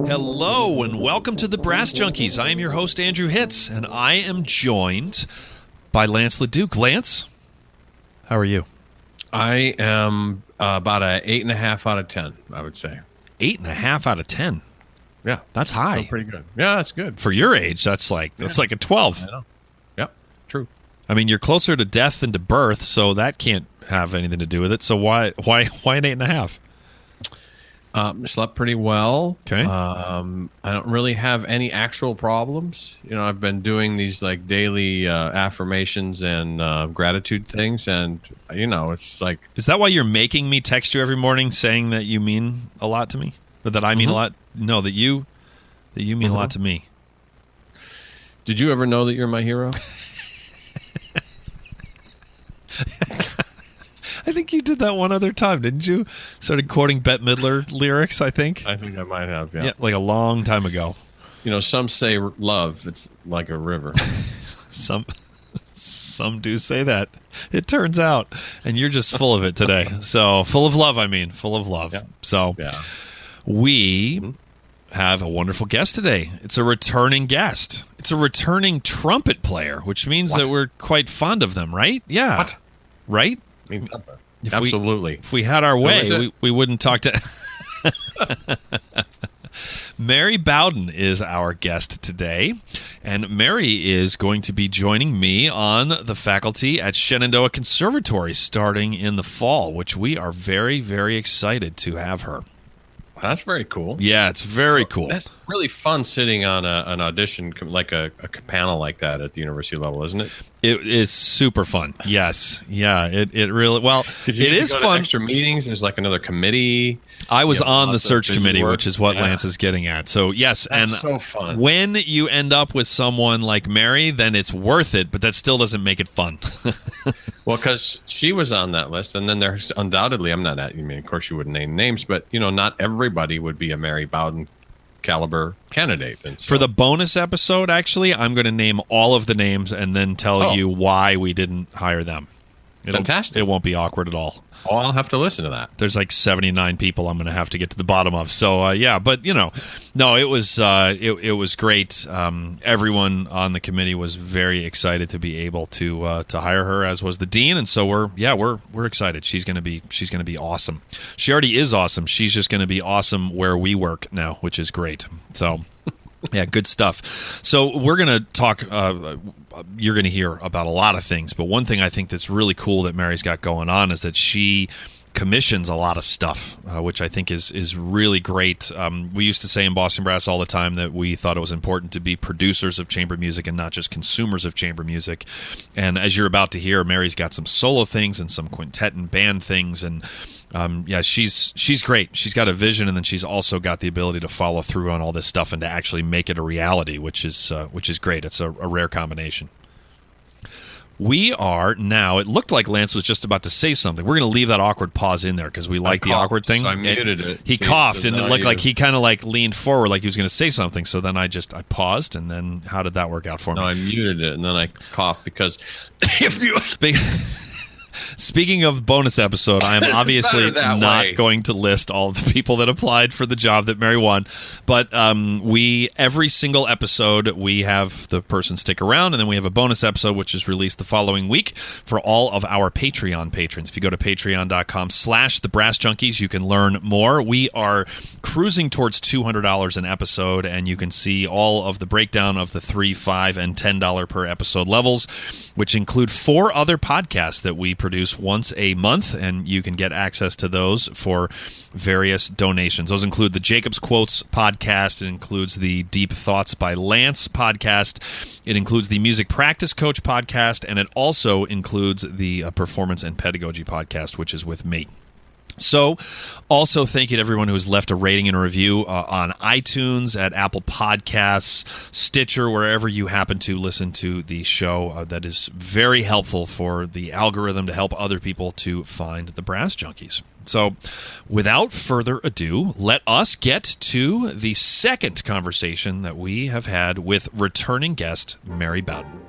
Hello and welcome to the Brass Junkies. I am your host, Andrew Hitz, and I am joined by Lance LaDuke. Lance, how are you? I am about a 8.5 out of 10, I would say. 8.5 out of 10? Yeah. That's high. Pretty good. Yeah, that's good. For your age, that's like a 12. I know. Yep, true. I mean, you're closer to death than to birth, so that can't have anything to do with it. So why an 8.5? Slept pretty well. Okay. I don't really have any actual problems. You know, I've been doing these like daily affirmations and gratitude things, and you know, it's like. Is that why you're making me text you every morning saying that you mean a lot to me, or that I mean a lot? No, that you mean a lot to me. Did you ever know that you're my hero? I think you did that one other time, didn't you? Started quoting Bette Midler lyrics, I think. I think I might have, yeah. Like a long time ago. You know, some say love, it's like a river. Some do say that, it turns out. And you're just full of it today. So, full of love, full of love. Yeah. So, we have a wonderful guest today. It's a returning guest. It's a returning trumpet player, which means that we're quite fond of them, right? Yeah. What? Right? Means something. Absolutely. If we had our way, we wouldn't talk to... Mary Bowden is our guest today, and Mary is going to be joining me on the faculty at Shenandoah Conservatory starting in the fall, which we are very, very excited to have her. That's very cool. Yeah, it's very cool. That's really fun sitting on an audition, like a panel like that at the university level, isn't it? It is super fun. Yes. Yeah, it really, well, it is fun. Extra meetings, there's like another committee. I was on the search committee, which is what Lance is getting at. So, yes. That's so fun. When you end up with someone like Mary, then it's worth it, but that still doesn't make it fun. Well, because she was on that list, and then there's undoubtedly, of course you wouldn't name names, but, you know, not everybody would be a Mary Bowden caliber candidate. And so, for the bonus episode, actually, I'm going to name all of the names and then tell you why we didn't hire them. Fantastic. It won't be awkward at all. Oh, I'll have to listen to that. There's like 79 people I'm going to have to get to the bottom of. So, but, you know, no, it was great. Everyone on the committee was very excited to be able to hire her, as was the dean. And so we're excited. She's going to be awesome. She already is awesome. She's just going to be awesome where we work now, which is great. So, yeah, good stuff. So we're going to talk, you're going to hear about a lot of things, but one thing I think that's really cool that Mary's got going on is that she commissions a lot of stuff, which I think is really great. We used to say in Boston Brass all the time that we thought it was important to be producers of chamber music and not just consumers of chamber music. And as you're about to hear, Mary's got some solo things and some quintet and band things, and she's great. She's got a vision, and then she's also got the ability to follow through on all this stuff and to actually make it a reality, which is great. It's a rare combination. We are now, it looked like Lance was just about to say something. We're going to leave that awkward pause in there because we like the awkward thing. So I muted it. He coughed, and it looked like he kind of like leaned forward like he was going to say something. So then I paused, and then how did that work out for me? No, I muted it, and then I coughed because if you... Speaking of bonus episode, I am obviously not going to list all of the people that applied for the job that Mary won, but every single episode we have the person stick around, and then we have a bonus episode which is released the following week for all of our Patreon patrons. If you go to patreon.com/thebrassjunkies, you can learn more. We are cruising towards $200 an episode, and you can see all of the breakdown of the $3, $5, and $10 per episode levels, which include 4 other podcasts that we produce once a month, and you can get access to those for various donations. Those include the Jacob's Quotes podcast. It includes the Deep Thoughts by Lance podcast. It includes the Music Practice Coach podcast, and it also includes the Performance and Pedagogy podcast, which is with me. So, also thank you to everyone who has left a rating and a review on iTunes, at Apple Podcasts, Stitcher, wherever you happen to listen to the show. That is very helpful for the algorithm to help other people to find the Brass Junkies. So, without further ado, let us get to the second conversation that we have had with returning guest Mary Bowden.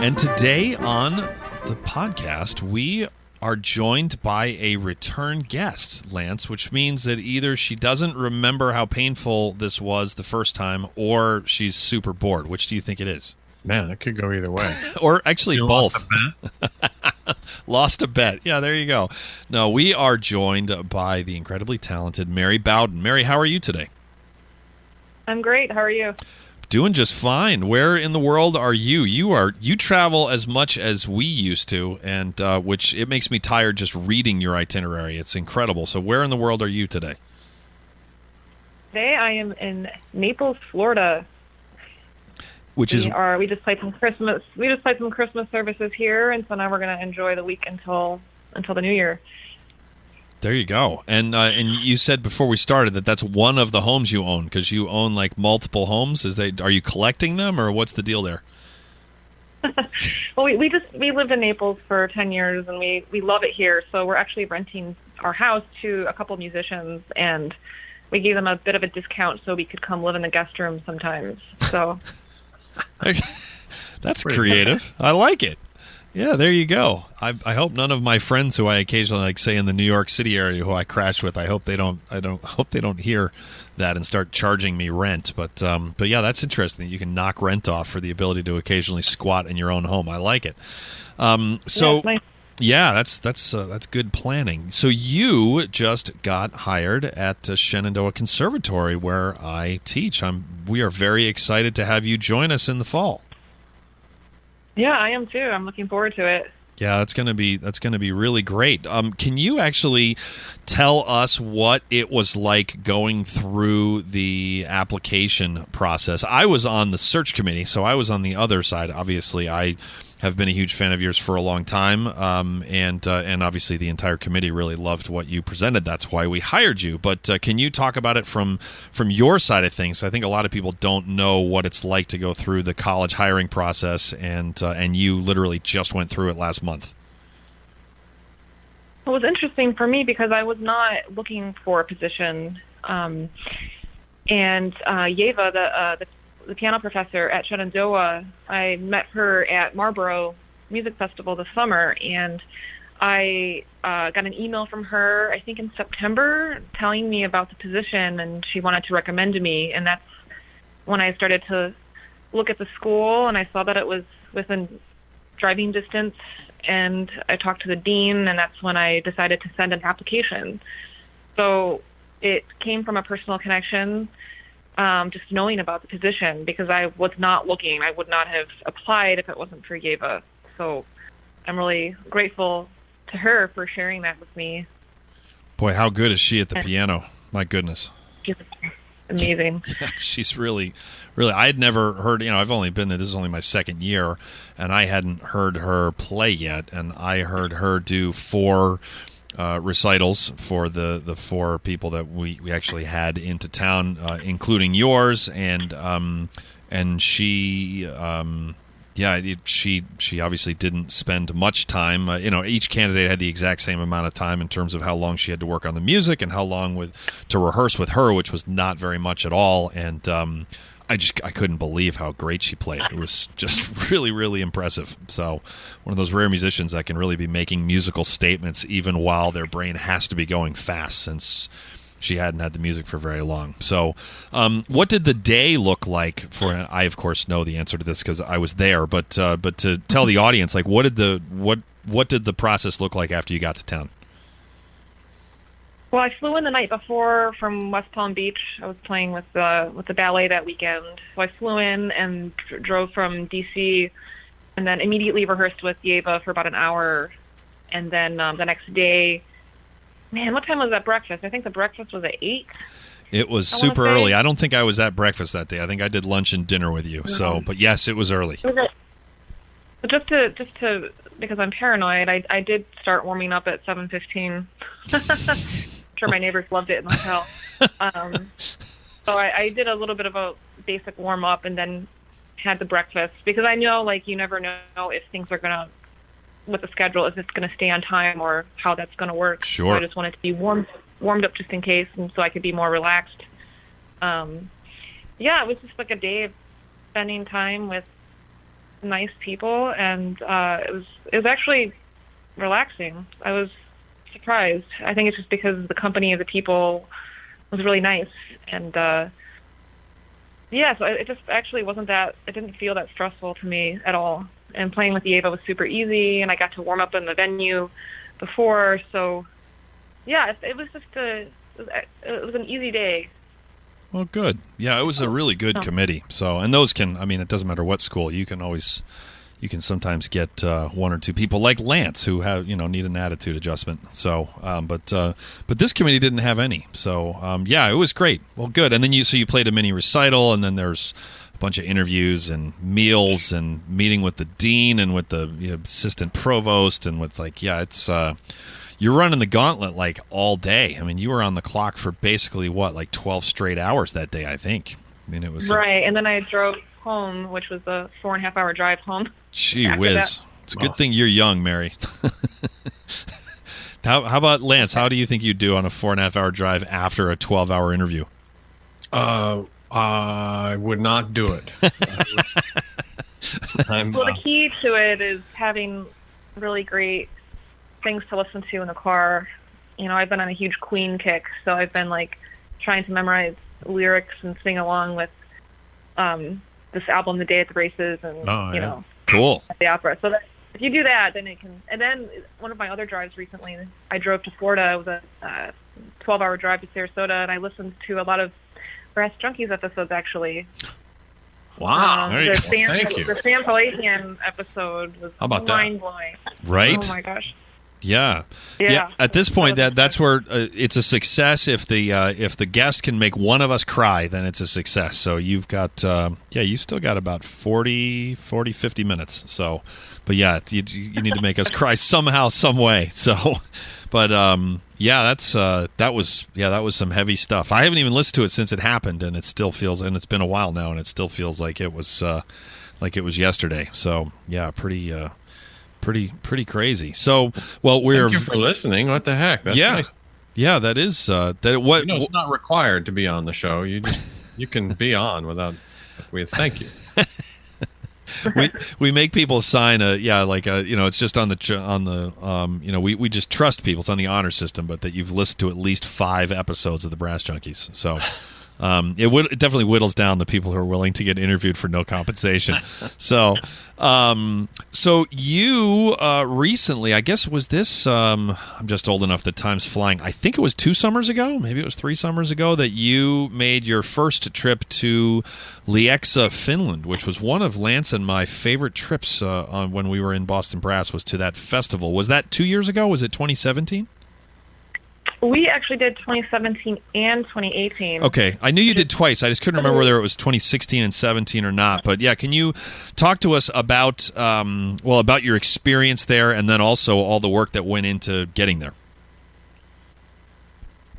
And today on the podcast, we are joined by a return guest, Lance, which means that either she doesn't remember how painful this was the first time or she's super bored. Which do you think it is? Man, it could go either way. Or actually You both. lost a bet? Lost a bet. Yeah, there you go. No, we are joined by the incredibly talented Mary Bowden. Mary, how are you today? I'm great. How are you? Doing just fine. Where in the world are you? You travel as much as we used to, and which it makes me tired just reading your itinerary. It's incredible. So where in the world are you today? Today I am in Naples, Florida. We just played some Christmas. We just played some Christmas services here, and so now we're going to enjoy the week until the New Year. There you go. And you said before we started that that's one of the homes you own, because you own like multiple homes. Are you collecting them, or what's the deal there? Well, we lived in Naples for 10 years, and we love it here. So we're actually renting our house to a couple musicians, and we gave them a bit of a discount so we could come live in the guest room sometimes. So that's creative. I like it. Yeah, there you go. I hope none of my friends who I occasionally like say in the New York City area who I crash with, I hope they don't hear that and start charging me rent. But yeah, that's interesting that you can knock rent off for the ability to occasionally squat in your own home. I like it. Yeah, that's good planning. So you just got hired at Shenandoah Conservatory where I teach. We are very excited to have you join us in the fall. Yeah, I am too. I'm looking forward to it. Yeah, that's gonna be really great. Can you actually tell us what it was like going through the application process? I was on the search committee, so I was on the other side. Obviously, I have been a huge fan of yours for a long time, and obviously the entire committee really loved what you presented. That's why we hired you. But can you talk about it from your side of things? I think a lot of people don't know what it's like to go through the college hiring process, and you literally just went through it last month. It was interesting for me because I was not looking for a position, and Yeva, the piano professor at Shenandoah, I met her at Marlboro Music Festival this summer, and I got an email from her, I think in September, telling me about the position, and she wanted to recommend me, and that's when I started to look at the school, and I saw that it was within driving distance, and I talked to the dean, and that's when I decided to send an application. So it came from a personal connection, just knowing about the position, because I was not looking. I would not have applied if it wasn't for Yeva. So I'm really grateful to her for sharing that with me. Boy, how good is she at the piano? My goodness. She's amazing. Yeah, she's really, I had never heard, I've only been there, this is only my second year, and I hadn't heard her play yet, and I heard her do 4 recitals for the 4 people that we actually had into town, including yours, and she she obviously didn't spend much time. Each candidate had the exact same amount of time in terms of how long she had to work on the music and how long to rehearse with her, which was not very much at all. And I couldn't believe how great she played. It was just really, really impressive. So one of those rare musicians that can really be making musical statements even while their brain has to be going fast, since she hadn't had the music for very long. So what did the day look like for, I of course know the answer to this because I was there, but to tell the audience, like what did the process look like after you got to town? Well, I flew in the night before from West Palm Beach. I was playing with the ballet that weekend. So I flew in and drove from D.C. and then immediately rehearsed with Yeva for about an hour. And then the next day, man, what time was that breakfast? I think the breakfast was at 8. It was super early. I don't think I was at breakfast that day. I think I did lunch and dinner with you. So, but yes, it was early. But just to because I'm paranoid, I did start warming up at 7:15. I'm sure my neighbors loved it in the hotel. So I did a little bit of a basic warm up and then had the breakfast, because I know, like, you never know if things are gonna, with the schedule, if it's gonna stay on time or how that's gonna work. Sure. So I just wanted to be warmed up just in case, and so I could be more relaxed. Yeah, it was just like a day of spending time with nice people, and it was actually relaxing. I was surprised. I think it's just because the company of the people was really nice, and so it just actually wasn't that. It didn't feel that stressful to me at all. And playing with the Ava was super easy, and I got to warm up in the venue before. So yeah, it was just it was an easy day. Well, good. Yeah, it was a really good committee. So, and those it doesn't matter what school, you can sometimes get one or two people like Lance who have, need an attitude adjustment. So, but this committee didn't have any. So, yeah, it was great. Well, good. And then you played a mini recital, and then there's a bunch of interviews and meals and meeting with the dean and with the assistant provost and with it's you're running the gauntlet like all day. I mean, you were on the clock for basically 12 straight hours that day, I think. I mean, it was right. And then I drove home, which was a 4.5-hour drive home. Gee whiz. It's a good thing you're young, Mary. How about Lance? How do you think you'd do on a 4.5-hour drive after a 12-hour interview? I would not do it. Well, the key to it is having really great things to listen to in the car. I've been on a huge Queen kick, so I've been trying to memorize lyrics and sing along with this album, The Day at the Races, and cool at the opera. So that if you do that, then it can. And then one of my other drives recently, I drove to Florida. It was a 12-hour drive to Sarasota, and I listened to a lot of Brass Junkies episodes, actually. Wow. Thank you. The Sam Palacian episode was mind-blowing. Right? Oh, my gosh. Yeah. At this point, that's where it's a success. If the guest can make one of us cry, then it's a success. So you've got you've still got about 50 minutes. So, but yeah, you need to make us cry somehow, some way. So, but that was some heavy stuff. I haven't even listened to it since it happened, and it still feels, and it's been a while now, and it still feels like it was yesterday. So yeah, pretty crazy. So, well, thank you for listening. What the heck? That's nice. Yeah, that is it's not required to be on the show. You can be on without. Thank you. we make people sign it's just on the we just trust people. It's on the honor system, but that you've listened to at least 5 episodes of the Brass Junkies. So. It definitely whittles down the people who are willing to get interviewed for no compensation. So you recently, I guess, was this? I'm just old enough that time's flying. I think it was 2 summers ago, maybe it was 3 summers ago, that you made your first trip to Lieksa, Finland, which was one of Lance and my favorite trips when we were in Boston Brass. Was to that festival. Was that 2 years ago? Was it 2017? We actually did 2017 and 2018. Okay. I knew you did twice. I just couldn't remember whether it was 2016 and 17 or not. But yeah, can you talk to us about your experience there, and then also all the work that went into getting there?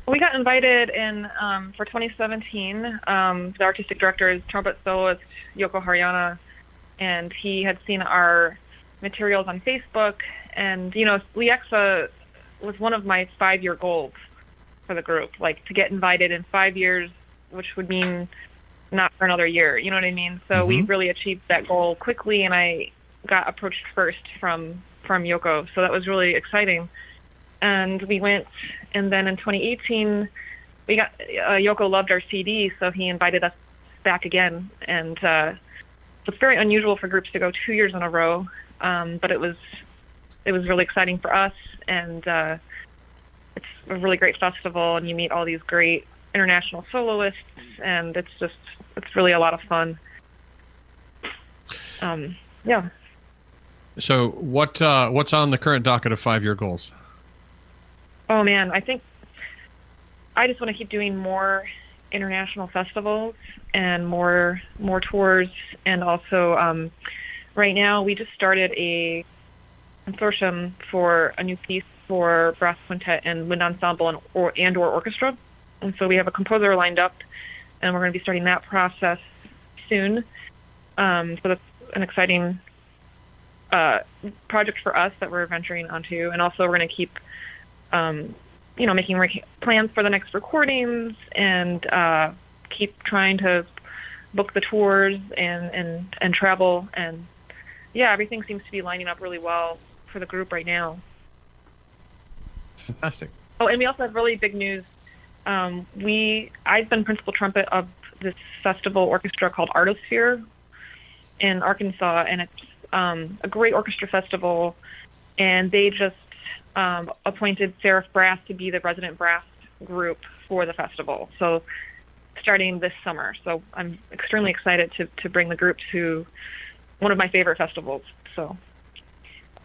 We got invited in for 2017. The artistic director is trumpet soloist Yoko Haryana, and he had seen our materials on Facebook. And, Lieksa was one of my 5-year goals for the group, to get invited in 5 years, which would mean not for another year. You know what I mean? So we really achieved that goal quickly, and I got approached first from Yoko. So that was really exciting. And we went, and then in 2018, we got Yoko loved our CD, so he invited us back again. And it's very unusual for groups to go 2 years in a row, but it was really exciting for us. And it's a really great festival, and you meet all these great international soloists, and it's really a lot of fun. Yeah. So what's on the current docket of 5-year goals? Oh man, I think I just want to keep doing more international festivals and more tours, and also right now we just started a consortium for a new piece for brass quintet and wind ensemble and or orchestra. And so we have a composer lined up, and we're going to be starting that process soon. So that's an exciting project for us that we're venturing onto. And also we're going to keep, making plans for the next recordings, and keep trying to book the tours and travel and yeah, everything seems to be lining up really well for the group right now. Fantastic. Oh, and we also have really big news. I've been principal trumpet of this festival orchestra called Artosphere in Arkansas, and it's a great orchestra festival. And they just appointed Seraph Brass to be the resident brass group for the festival. So starting this summer. So I'm extremely excited to bring the group to one of my favorite festivals. So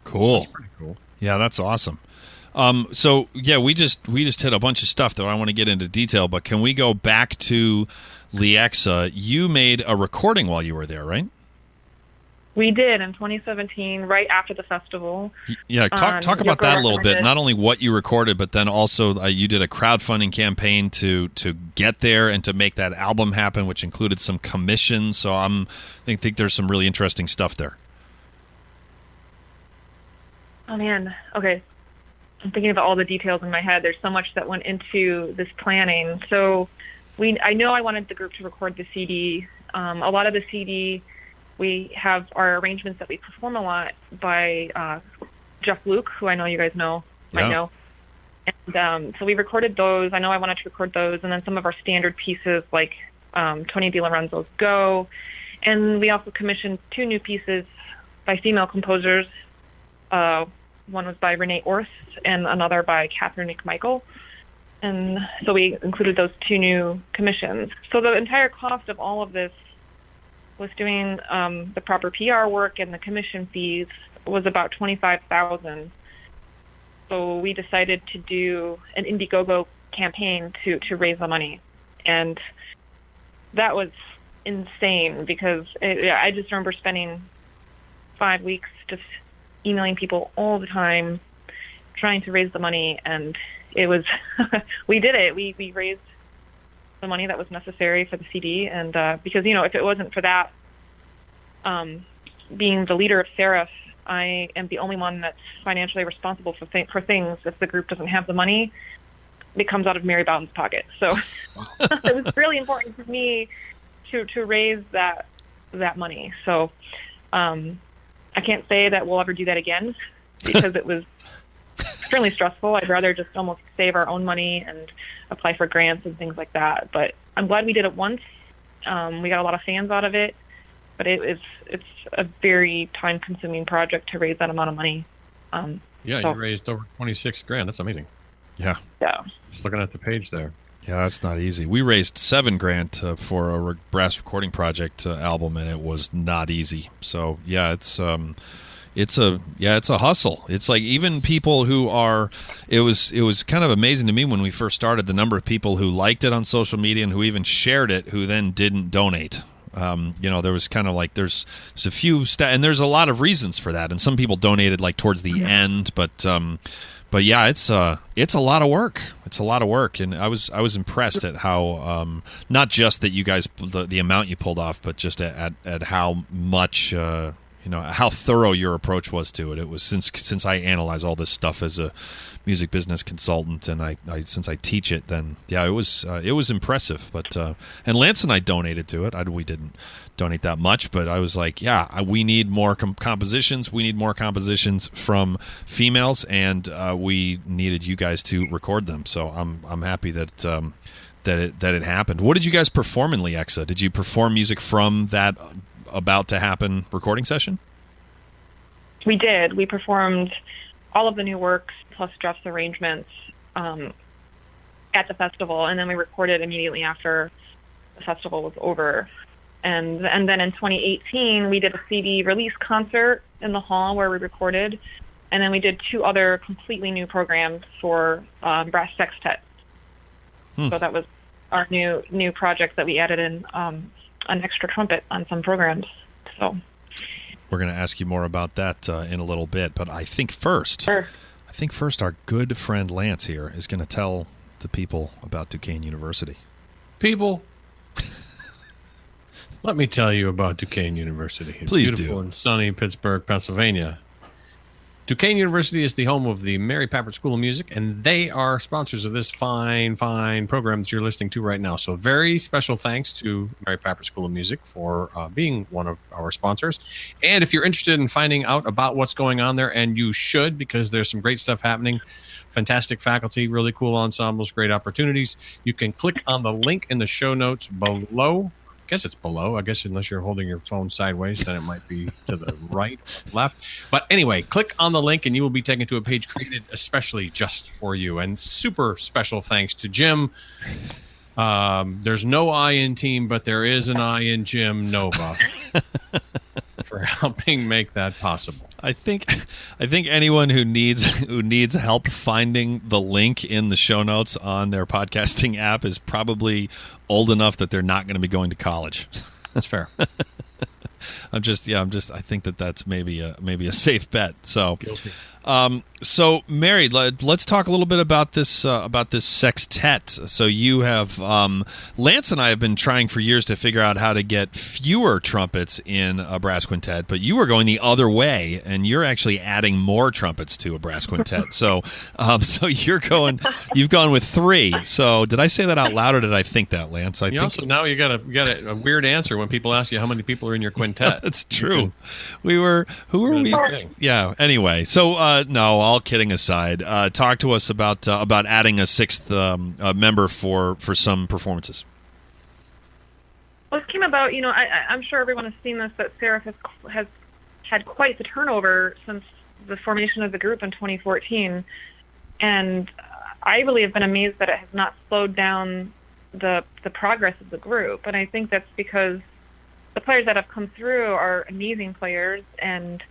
cool. That's pretty cool. Yeah, that's awesome. So yeah, we just hit a bunch of stuff that I want to get into detail, but can we go back to Lexa? You made a recording while you were there, right? We did in 2017, right after the festival. Yeah, talk about that a little bit. Not only what you recorded, but then also you did a crowdfunding campaign to get there and to make that album happen, which included some commissions. So I think there's some really interesting stuff there. Oh man, okay. I'm thinking about all the details in my head. There's so much that went into this planning. So I know I wanted the group to record the CD. A lot of the CD, we have our arrangements that we perform a lot by Jeff Luke, who I know you guys might know. And so we recorded those. I know I wanted to record those, and then some of our standard pieces like Tony DiLorenzo's Go. And we also commissioned 2 new pieces by female composers. One was by Renee Orth and another by Catherine McMichael. And so we included those 2 new commissions. So the entire cost of all of this was doing the proper PR work and the commission fees was about $25,000. So we decided to do an Indiegogo campaign to raise the money. And that was insane because I just remember spending 5 weeks just emailing people all the time, trying to raise the money, and it was, we did it. We raised the money that was necessary for the CD, and because, if it wasn't for that, being the leader of Seraph, I am the only one that's financially responsible for things. If the group doesn't have the money, it comes out of Mary Bowden's pocket. So it was really important for me to raise that money. So, I can't say that we'll ever do that again because it was extremely stressful. I'd rather just almost save our own money and apply for grants and things like that. But I'm glad we did it once. We got a lot of fans out of it, but it's a very time-consuming project to raise that amount of money. You raised over $26,000. That's amazing. Yeah. Yeah. Just looking at the page there. Yeah, that's not easy. We raised $7,000 for a brass recording project album, and it was not easy. So yeah, it's a hustle. It's like even people who are. It was kind of amazing to me when we first started the number of people who liked it on social media and who even shared it, who then didn't donate. There was kind of like there's a few and there's a lot of reasons for that, and some people donated like towards the end, but yeah, it's a lot of work. It's a lot of work, and I was impressed at how not just that you guys the amount you pulled off, but just at how much how thorough your approach was to it. It was since I analyze all this stuff as a music business consultant, and I since I teach it, then yeah, it was impressive. But and Lance and I donated to it. We didn't donate that much, but I was like, yeah, we need more compositions. We need more compositions from females, and we needed you guys to record them. So I'm happy that it happened. What did you guys perform in Lexa? Did you perform music from that about to happen recording session? We did. We performed all of the new works plus Jeff's arrangements at the festival, and then we recorded immediately after the festival was over. And then in 2018, we did a CD release concert in the hall where we recorded, and then we did 2 other completely new programs for Brass Sextet. So that was our new project that we added in an extra trumpet on some programs. So we're going to ask you more about that in a little bit, but I think first, our good friend Lance here is going to tell the people about Duquesne University. People, let me tell you about Duquesne University. Please beautiful do. And sunny Pittsburgh, Pennsylvania. Duquesne University is the home of the Mary Papert School of Music, and they are sponsors of this fine program that you're listening to right now. So very special thanks to Mary Papert School of Music for being one of our sponsors. And if you're interested in finding out about what's going on there, and you should, because there's some great stuff happening, fantastic faculty, really cool ensembles, great opportunities, you can click on the link in the show notes below. I guess it's below. I guess unless you're holding your phone sideways, then it might be to the right, left. But anyway, click on the link and you will be taken to a page created especially just for you. And super special thanks to Jim. There's no I in team, but there is an I in Jim Nova for helping make that possible. I think anyone who needs help finding the link in the show notes on their podcasting app is probably old enough that they're not going to be going to college. That's fair. I think that's maybe a safe bet. So, Guilty. So Mary, let's talk a little bit about this sextet. So you have Lance and I have been trying for years to figure out how to get fewer trumpets in a brass quintet, but you are going the other way, and you're actually adding more trumpets to a brass quintet. So you've gone with 3. So did I say that out loud, or did I think that, Lance? Also now you got a weird answer when people ask you how many people are in your quintet. That's true. Who were we? Yeah. Anyway, so. No, all kidding aside, talk to us about adding a 6th member for some performances. Well, this came about, I'm sure everyone has seen this, that Seraph has had quite the turnover since the formation of the group in 2014. And I really have been amazed that it has not slowed down the progress of the group. And I think that's because the players that have come through are amazing players, and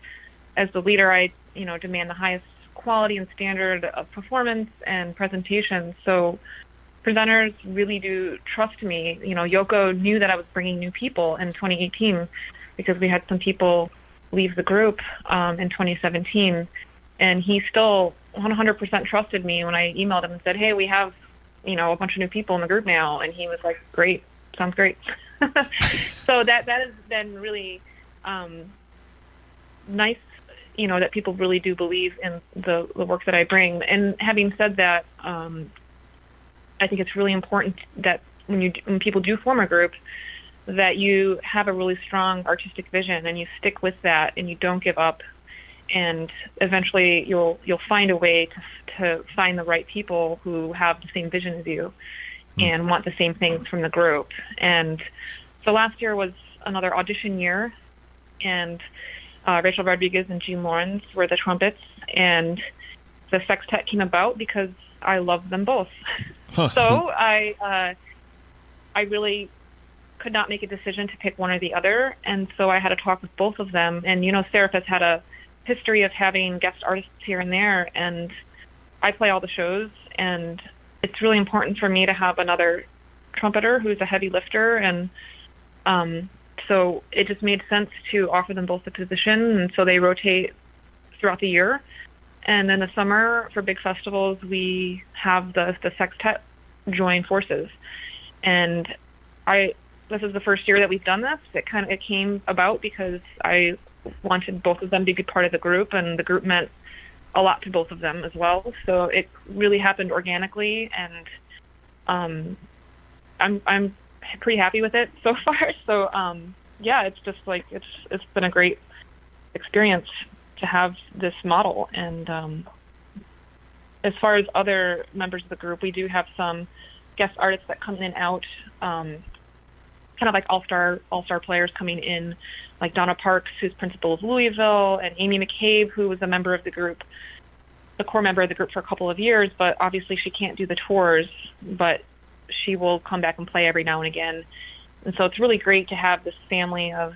as the leader, I demand the highest quality and standard of performance and presentation. So presenters really do trust me. Yoko knew that I was bringing new people in 2018 because we had some people leave the group in 2017, and he still 100% trusted me when I emailed him and said, "Hey, we have a bunch of new people in the group now," and he was like, "Great, sounds great." So that has been really nice. That people really do believe in the work that I bring. And having said that, I think it's really important that when people do form a group, that you have a really strong artistic vision and you stick with that and you don't give up. And eventually you'll find a way to find the right people who have the same vision as you and want the same things from the group. And so last year was another audition year, and Rachel Rodriguez and Jean Lawrence were the trumpets, and the sextet came about because I love them both. So I really could not make a decision to pick one or the other, and so I had a talk with both of them. And Seraph has had a history of having guest artists here and there, and I play all the shows, and it's really important for me to have another trumpeter who's a heavy lifter, and so it just made sense to offer them both the position, and so they rotate throughout the year. And in the summer, for big festivals, we have the sextet join forces. And this is the first year that we've done this. It came about because I wanted both of them to be part of the group, and the group meant a lot to both of them as well. So it really happened organically, and I'm pretty happy with it so far. So it's just like it's been a great experience to have this model. And as far as other members of the group, we do have some guest artists that come in and out, kind of like all-star players coming in, like Donna Parks, who's principal of Louisville, and Amy McCabe, who was a member of the group, the core member of the group for a couple of years, but obviously she can't do the tours, but she will come back and play every now and again. And so it's really great to have this family of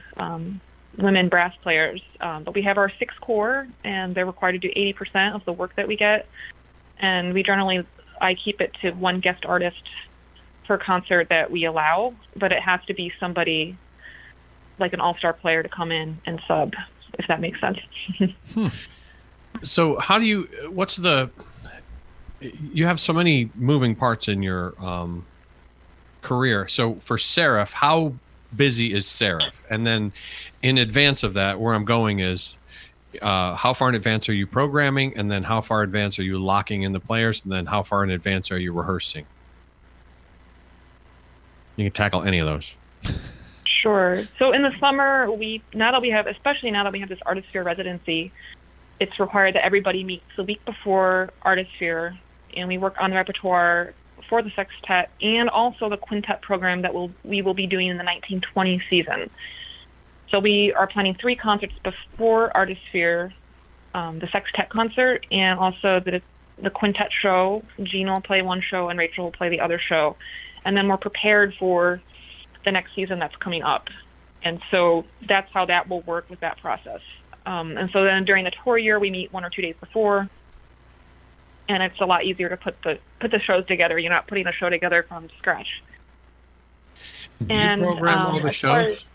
women brass players. But we have our 6 core, and they're required to do 80% of the work that we get. And I keep it to 1 guest artist per concert that we allow, but it has to be somebody like an all-star player to come in and sub, if that makes sense. So you have so many moving parts in your career. So for Seraph, how busy is Seraph? And then in advance of that, where I'm going is how far in advance are you programming, and then how far in advance are you locking in the players, and then how far in advance are you rehearsing? You can tackle any of those. Sure. So in the summer, especially now that we have this Artisphere residency, it's required that everybody meets the week before Artisphere, and we work on the repertoire for the sextet and also the quintet program that we will be doing in the 1920 season. So we are planning 3 concerts before Artisphere, the sextet concert, and also the quintet show. Gene will play one show and Rachel will play the other show. And then we're prepared for the next season that's coming up. And so that's how that will work with that process. And so then during the tour year, we meet 1 or 2 days before, and it's a lot easier to put the shows together. You're not putting a show together from scratch. Do you program all the shows?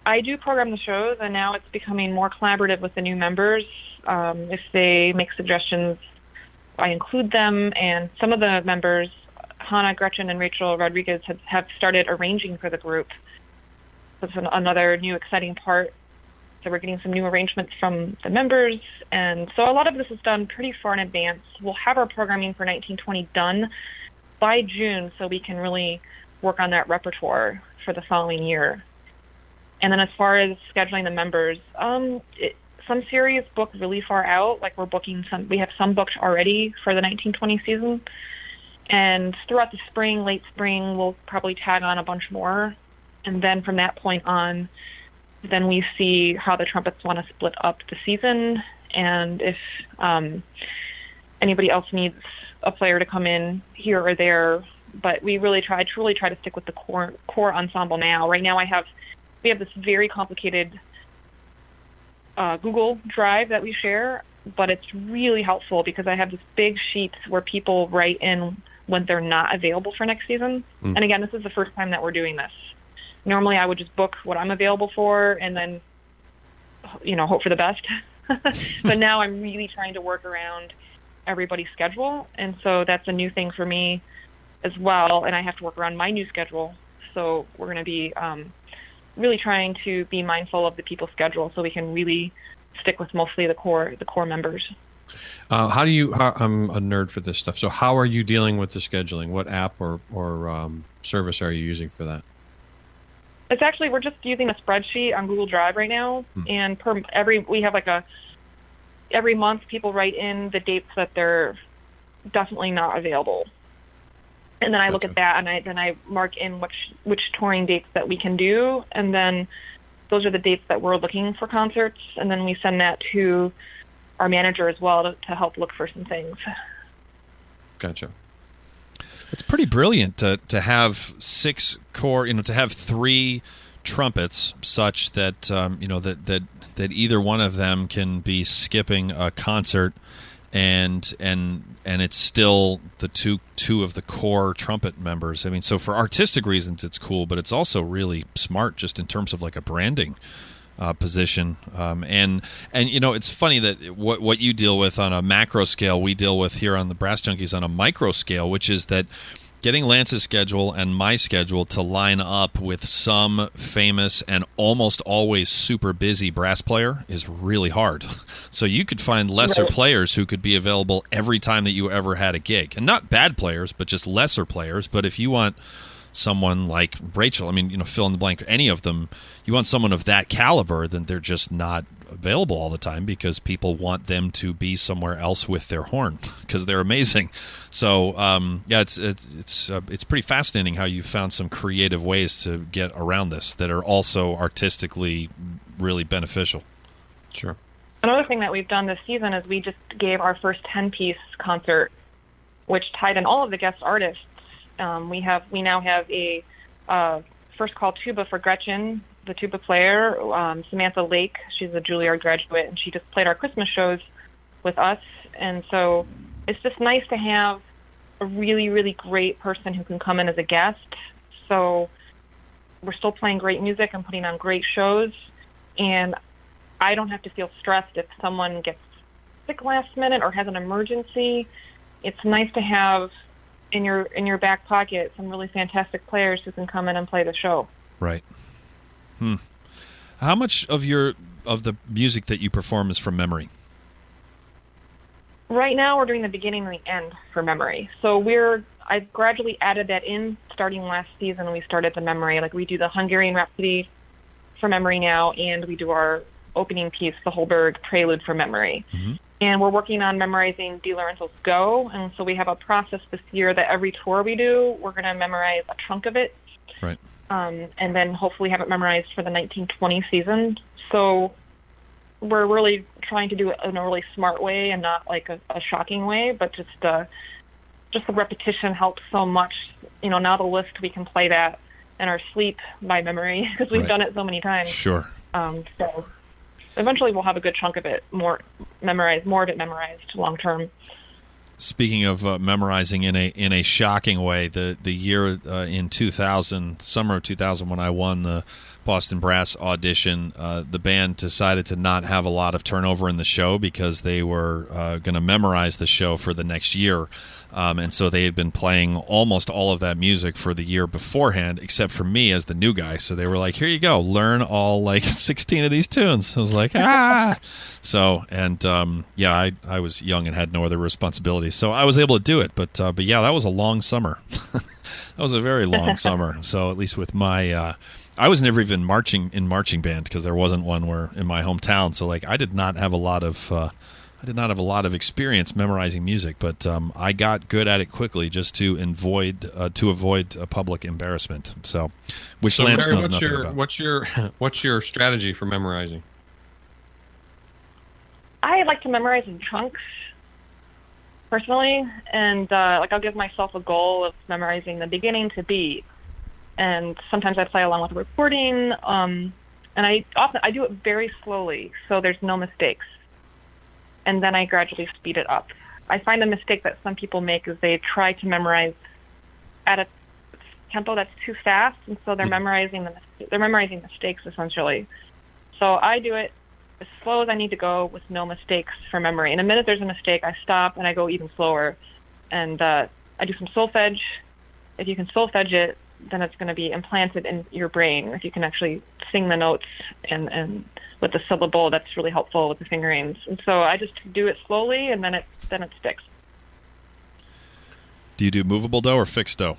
I do program the shows, and now it's becoming more collaborative with the new members. If they make suggestions, I include them, and some of the members, Hannah, Gretchen, and Rachel Rodriguez, have started arranging for the group. That's another new exciting part. So we're getting some new arrangements from the members, and so a lot of this is done pretty far in advance. We'll have our programming for 1920 done by June, so we can really work on that repertoire for the following year. And then as far as scheduling the members, some series book really far out. Like we have some booked already for the 1920 season, and throughout the spring, late spring, we'll probably tag on a bunch more, and then from that point on, then we see how the trumpets want to split up the season, and if anybody else needs a player to come in here or there. But we really try to stick with the core ensemble now. Right now, we have this very complicated Google Drive that we share, but it's really helpful because I have this big sheets where people write in when they're not available for next season. And again, this is the first time that we're doing this. Normally, I would just book what I'm available for and then, hope for the best. But now I'm really trying to work around everybody's schedule, and so that's a new thing for me as well, and I have to work around my new schedule. So we're going to be really trying to be mindful of the people's schedule so we can really stick with mostly the core members. I'm a nerd for this stuff. So how are you dealing with the scheduling? What app or service are you using for that? It's actually, we're just using a spreadsheet on Google Drive right now, and we have every month people write in the dates that they're definitely not available. And then I look at that, and I mark in which touring dates that we can do, and then those are the dates that we're looking for concerts, and then we send that to our manager as well to help look for some things. Gotcha. It's pretty brilliant to have 6 core, to have 3 trumpets, such that that either one of them can be skipping a concert, and it's still the two of the core trumpet members. I mean, so for artistic reasons, it's cool, but it's also really smart just in terms of like a branding position. And it's funny that what you deal with on a macro scale, we deal with here on the Brass Junkies on a micro scale, which is that getting Lance's schedule and my schedule to line up with some famous and almost always super busy brass player is really hard. So you could find lesser players who could be available every time that you ever had a gig. And not bad players, but just lesser players. But if you want someone like Rachel, fill in the blank, any of them, you want someone of that caliber, then they're just not available all the time because people want them to be somewhere else with their horn because they're amazing. So it's pretty fascinating how you found some creative ways to get around this that are also artistically really beneficial. Sure. Another thing that we've done this season is we just gave our first 10-piece concert, which tied in all of the guest artists. We now have a first call tuba for Gretchen, the tuba player, Samantha Lake. She's a Juilliard graduate, and she just played our Christmas shows with us. And so it's just nice to have a really, really great person who can come in as a guest. So we're still playing great music and putting on great shows, and I don't have to feel stressed if someone gets sick last minute or has an emergency. It's nice to have in your back pocket some really fantastic players who can come in and play the show. Right. How much of your the music that you perform is from memory? Right now, we're doing the beginning and the end for memory. So I've gradually added that in. Starting last season, we started the memory. Like, we do the Hungarian Rhapsody for memory now, and we do our opening piece, the Holberg Prelude for memory. Mm-hmm. And we're working on memorizing De Laurentiis' Go. And so we have a process this year that every tour we do, we're going to memorize a chunk of it. Right. And then hopefully have it memorized for the 1920 season. So we're really trying to do it in a really smart way and not like a shocking way, but just the repetition helps so much. You know, now the list, we can play that in our sleep by memory because we've done it so many times. Sure. So eventually we'll have a good chunk of it more of it memorized long term. Speaking of memorizing in a shocking way, the year in 2000, summer of 2000, when I won the Boston Brass audition, the band decided to not have a lot of turnover in the show because they were going to memorize the show for the next year. And so they had been playing almost all of that music for the year beforehand, except for me as the new guy. So they were like, here you go, learn all like 16 of these tunes. I was like, ah. So, and I was young and had no other responsibilities. So I was able to do it. But yeah, that was a long summer. That was a very long summer. So at least with my, I was never even marching band because there wasn't one in my hometown. So like I did not have a lot of experience memorizing music, but I got good at it quickly just to avoid a public embarrassment. So, which Lance knows nothing about. What's your strategy for memorizing? I like to memorize in chunks, personally, and I'll give myself a goal of memorizing the beginning to beat, and sometimes I play along with the recording, and I do it very slowly, so there's no mistakes. And then I gradually speed it up. I find a mistake that some people make is they try to memorize at a tempo that's too fast, and so they're memorizing mistakes essentially. So I do it as slow as I need to go with no mistakes for memory. In a minute there's a mistake, I stop and I go even slower. And I do some solfege. If you can solfege it, then it's going to be implanted in your brain. If you can actually sing the notes and with the syllable, that's really helpful with the fingerings. And so I just do it slowly, and then it sticks. Do you do movable dough or fixed dough?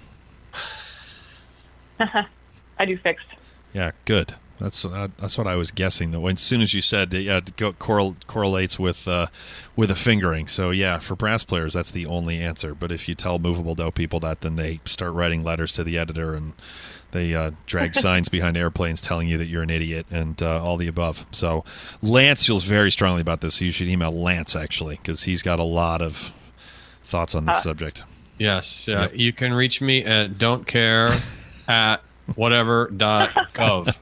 I do fixed. Yeah, good. That's what I was guessing. Though, as soon as you said it correlates with a fingering. So yeah, for brass players, that's the only answer. But if you tell movable dough people that, then they start writing letters to the editor and they drag signs behind airplanes telling you that you're an idiot and all the above. So Lance feels very strongly about this. So you should email Lance actually because he's got a lot of thoughts on this subject. Yes, You can reach me at don'tcare@whatever.gov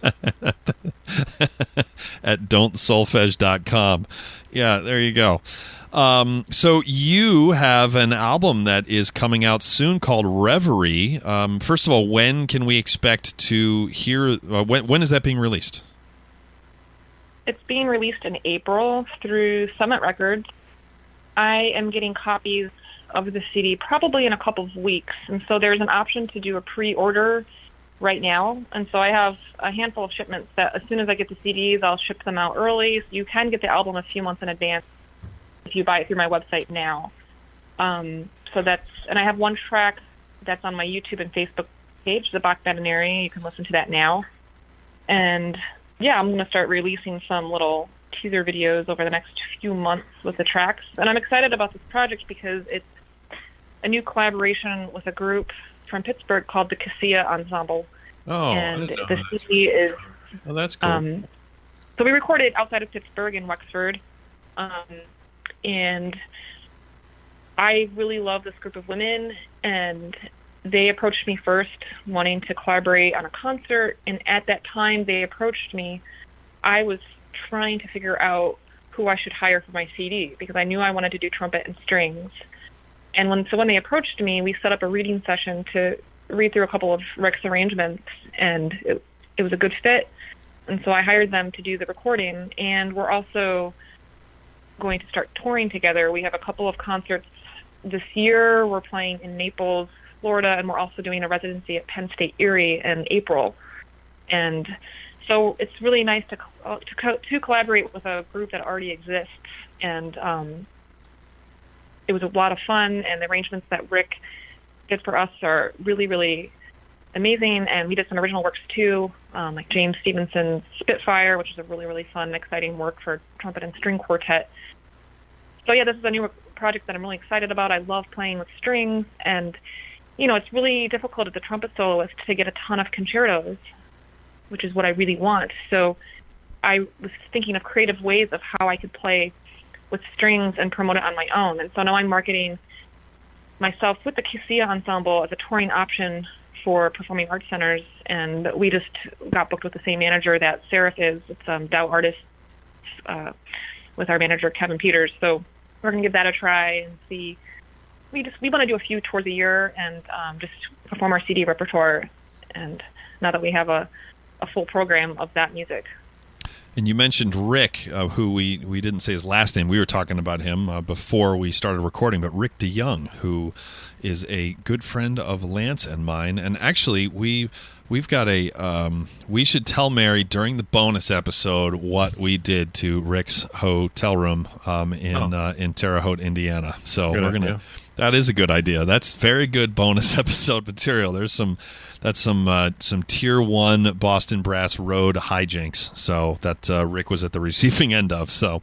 at don'tsolfege.com. Yeah, there you go. So you have an album that is coming out soon called Reverie. First of all, when can we expect to hear? When is that being released? It's being released in April through Summit Records. I am getting copies of the CD probably in a couple of weeks, and so there's an option to do a pre-order right now. And so I have a handful of shipments that as soon as I get the CDs, I'll ship them out early. So you can get the album a few months in advance if you buy it through my website now. And I have one track that's on my YouTube and Facebook page, the Bach Badenary. You can listen to that now. And yeah, I'm going to start releasing some little teaser videos over the next few months with the tracks. And I'm excited about this project because it's a new collaboration with a group from Pittsburgh called the Cassia Ensemble. Oh, and the CD is... Oh, that's cool. So we recorded outside of Pittsburgh in Wexford. And I really love this group of women, and they approached me first wanting to collaborate on a concert. And at that time they approached me, I was trying to figure out who I should hire for my CD because I knew I wanted to do trumpet and strings. And when they approached me, we set up a reading session to read through a couple of Rick's arrangements, and it was a good fit. And so I hired them to do the recording, and we're also going to start touring together. We have a couple of concerts this year. We're playing in Naples, Florida, and we're also doing a residency at Penn State Erie in April. And So it's really nice to collaborate with a group that already exists, and it was a lot of fun. And the arrangements that Rick did for us are really, really amazing. And we did some original works too, like James Stevenson's Spitfire, which is a really, really fun, exciting work for trumpet and string quartet. So yeah, this is a new project that I'm really excited about. I love playing with strings, and it's really difficult as a trumpet soloist to get a ton of concertos, which is what I really want. So I was thinking of creative ways of how I could play with strings and promote it on my own. And so now I'm marketing myself with the Casilla Ensemble as a touring option for performing arts centers. And we just got booked with the same manager that Seraph is. It's Dow Artists with our manager, Kevin Peters. So we're going to give that a try and see. We want to do a few tours a year and just perform our CD repertoire. And now that we have a full program of that music. And you mentioned Rick, who we didn't say his last name. We were talking about him before we started recording, but Rick DeYoung, who is a good friend of Lance and mine. And actually, we've got we should tell Mary during the bonus episode what we did to Rick's hotel room in Terre Haute, Indiana. So we're gonna. That is a good idea. That's very good bonus episode material. There's some tier 1 Boston Brass Road hijinks. So that Rick was at the receiving end of. So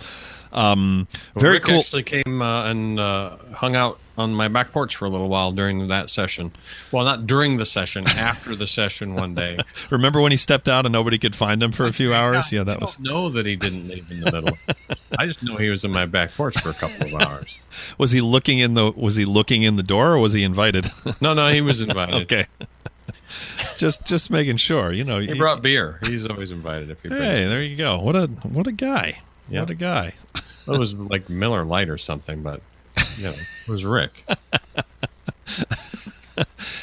very Rick cool. Actually came and hung out on my back porch for a little while during that session. Well, not during the session, after the session one day. Remember when he stepped out and nobody could find him for a few hours? Yeah, that was. I don't know that he didn't leave in the middle. I just know he was in my back porch for a couple of hours. Was he looking in the door, or was he invited? No, he was invited. Okay. Just making sure, He brought beer. He's always invited if he brings Hey, there you go. What a guy. Yeah. What a guy. It was like Miller Lite or something, but it was Rick.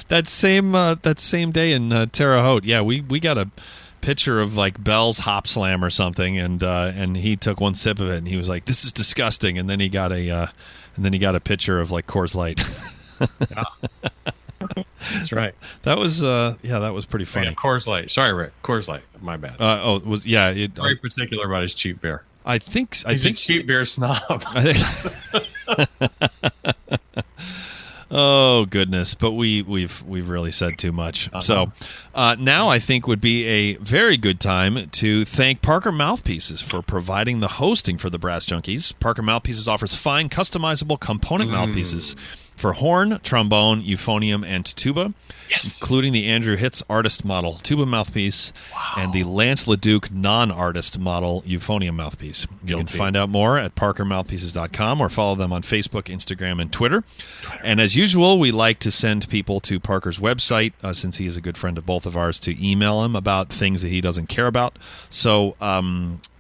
That same day in Terre Haute, yeah, we got a picture of like Bell's Hop Slam or something, and he took one sip of it and he was like, "This is disgusting," and then he got a picture of like Coors Light. That's right. That was pretty funny. Yeah, Coors Light. Sorry, Rick. Coors Light. My bad. Very particular about his cheap beer. He's a cheap beer snob. Oh goodness! But we've really said too much. So now I think would be a very good time to thank Parker Mouthpieces for providing the hosting for the Brass Junkies. Parker Mouthpieces offers fine, customizable component mouthpieces for horn, trombone, euphonium, and tuba, including the Andrew Hitz artist model tuba mouthpiece and the Lance LaDuke non-artist model euphonium mouthpiece. You can find out more at parkermouthpieces.com or follow them on Facebook, Instagram, and Twitter. And as usual, we like to send people to Parker's website, since he is a good friend of both of ours, to email him about things that he doesn't care about. So,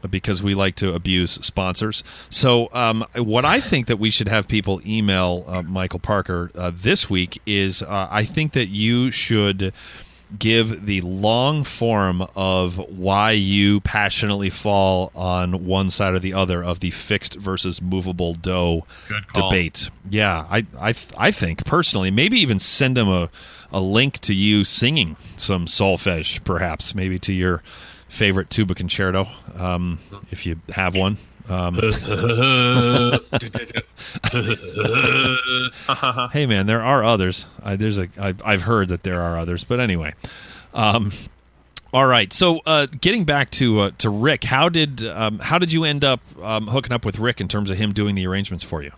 because we like to abuse sponsors. So what I think that we should have people email Michael Parker this week is I think that you should give the long form of why you passionately fall on one side or the other of the fixed versus movable dough debate. Yeah, I think personally, maybe even send him a link to you singing some solfege, perhaps, maybe to your favorite tuba concerto, if you have one. Hey man, there are others. I've heard that there are others, but anyway. All right. So, getting back to Rick, how did you end up hooking up with Rick in terms of him doing the arrangements for you?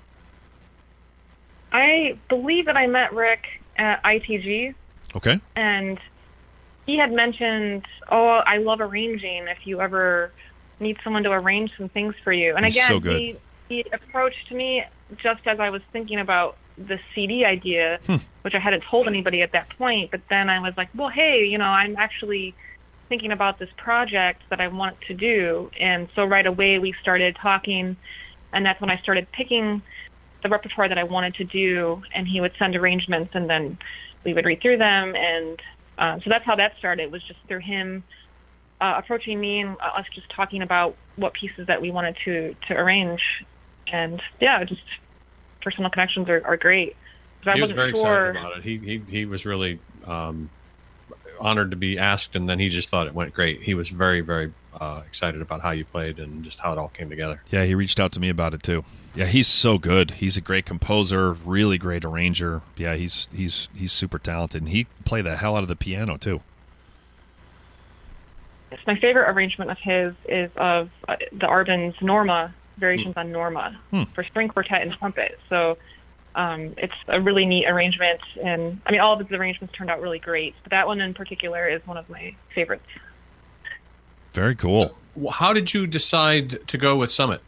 I believe that I met Rick at ITG. Okay. And he had mentioned, I love arranging if you ever need someone to arrange some things for you. And again, so good. He approached me just as I was thinking about the CD idea, which I hadn't told anybody at that point. But then I was like, well, hey, I'm actually thinking about this project that I want to do. And so right away we started talking, and that's when I started picking the repertoire that I wanted to do. And he would send arrangements, and then we would read through them. And so that's how that started, was just through him approaching me and us just talking about what pieces that we wanted to arrange. And yeah, just personal connections are great. He was very excited about it. He was really honored to be asked, and then he just thought it went great. He was very, very excited about how you played and just how it all came together. Yeah, he reached out to me about it too. Yeah, he's so good. He's a great composer, really great arranger. Yeah, he's super talented, and he played the hell out of the piano too. Yes, my favorite arrangement of his is of the Arben's Norma, variations on Norma for string quartet and trumpet. So it's a really neat arrangement, and I mean, all of his arrangements turned out really great, but that one in particular is one of my favorites. Very cool. How did you decide to go with Summit?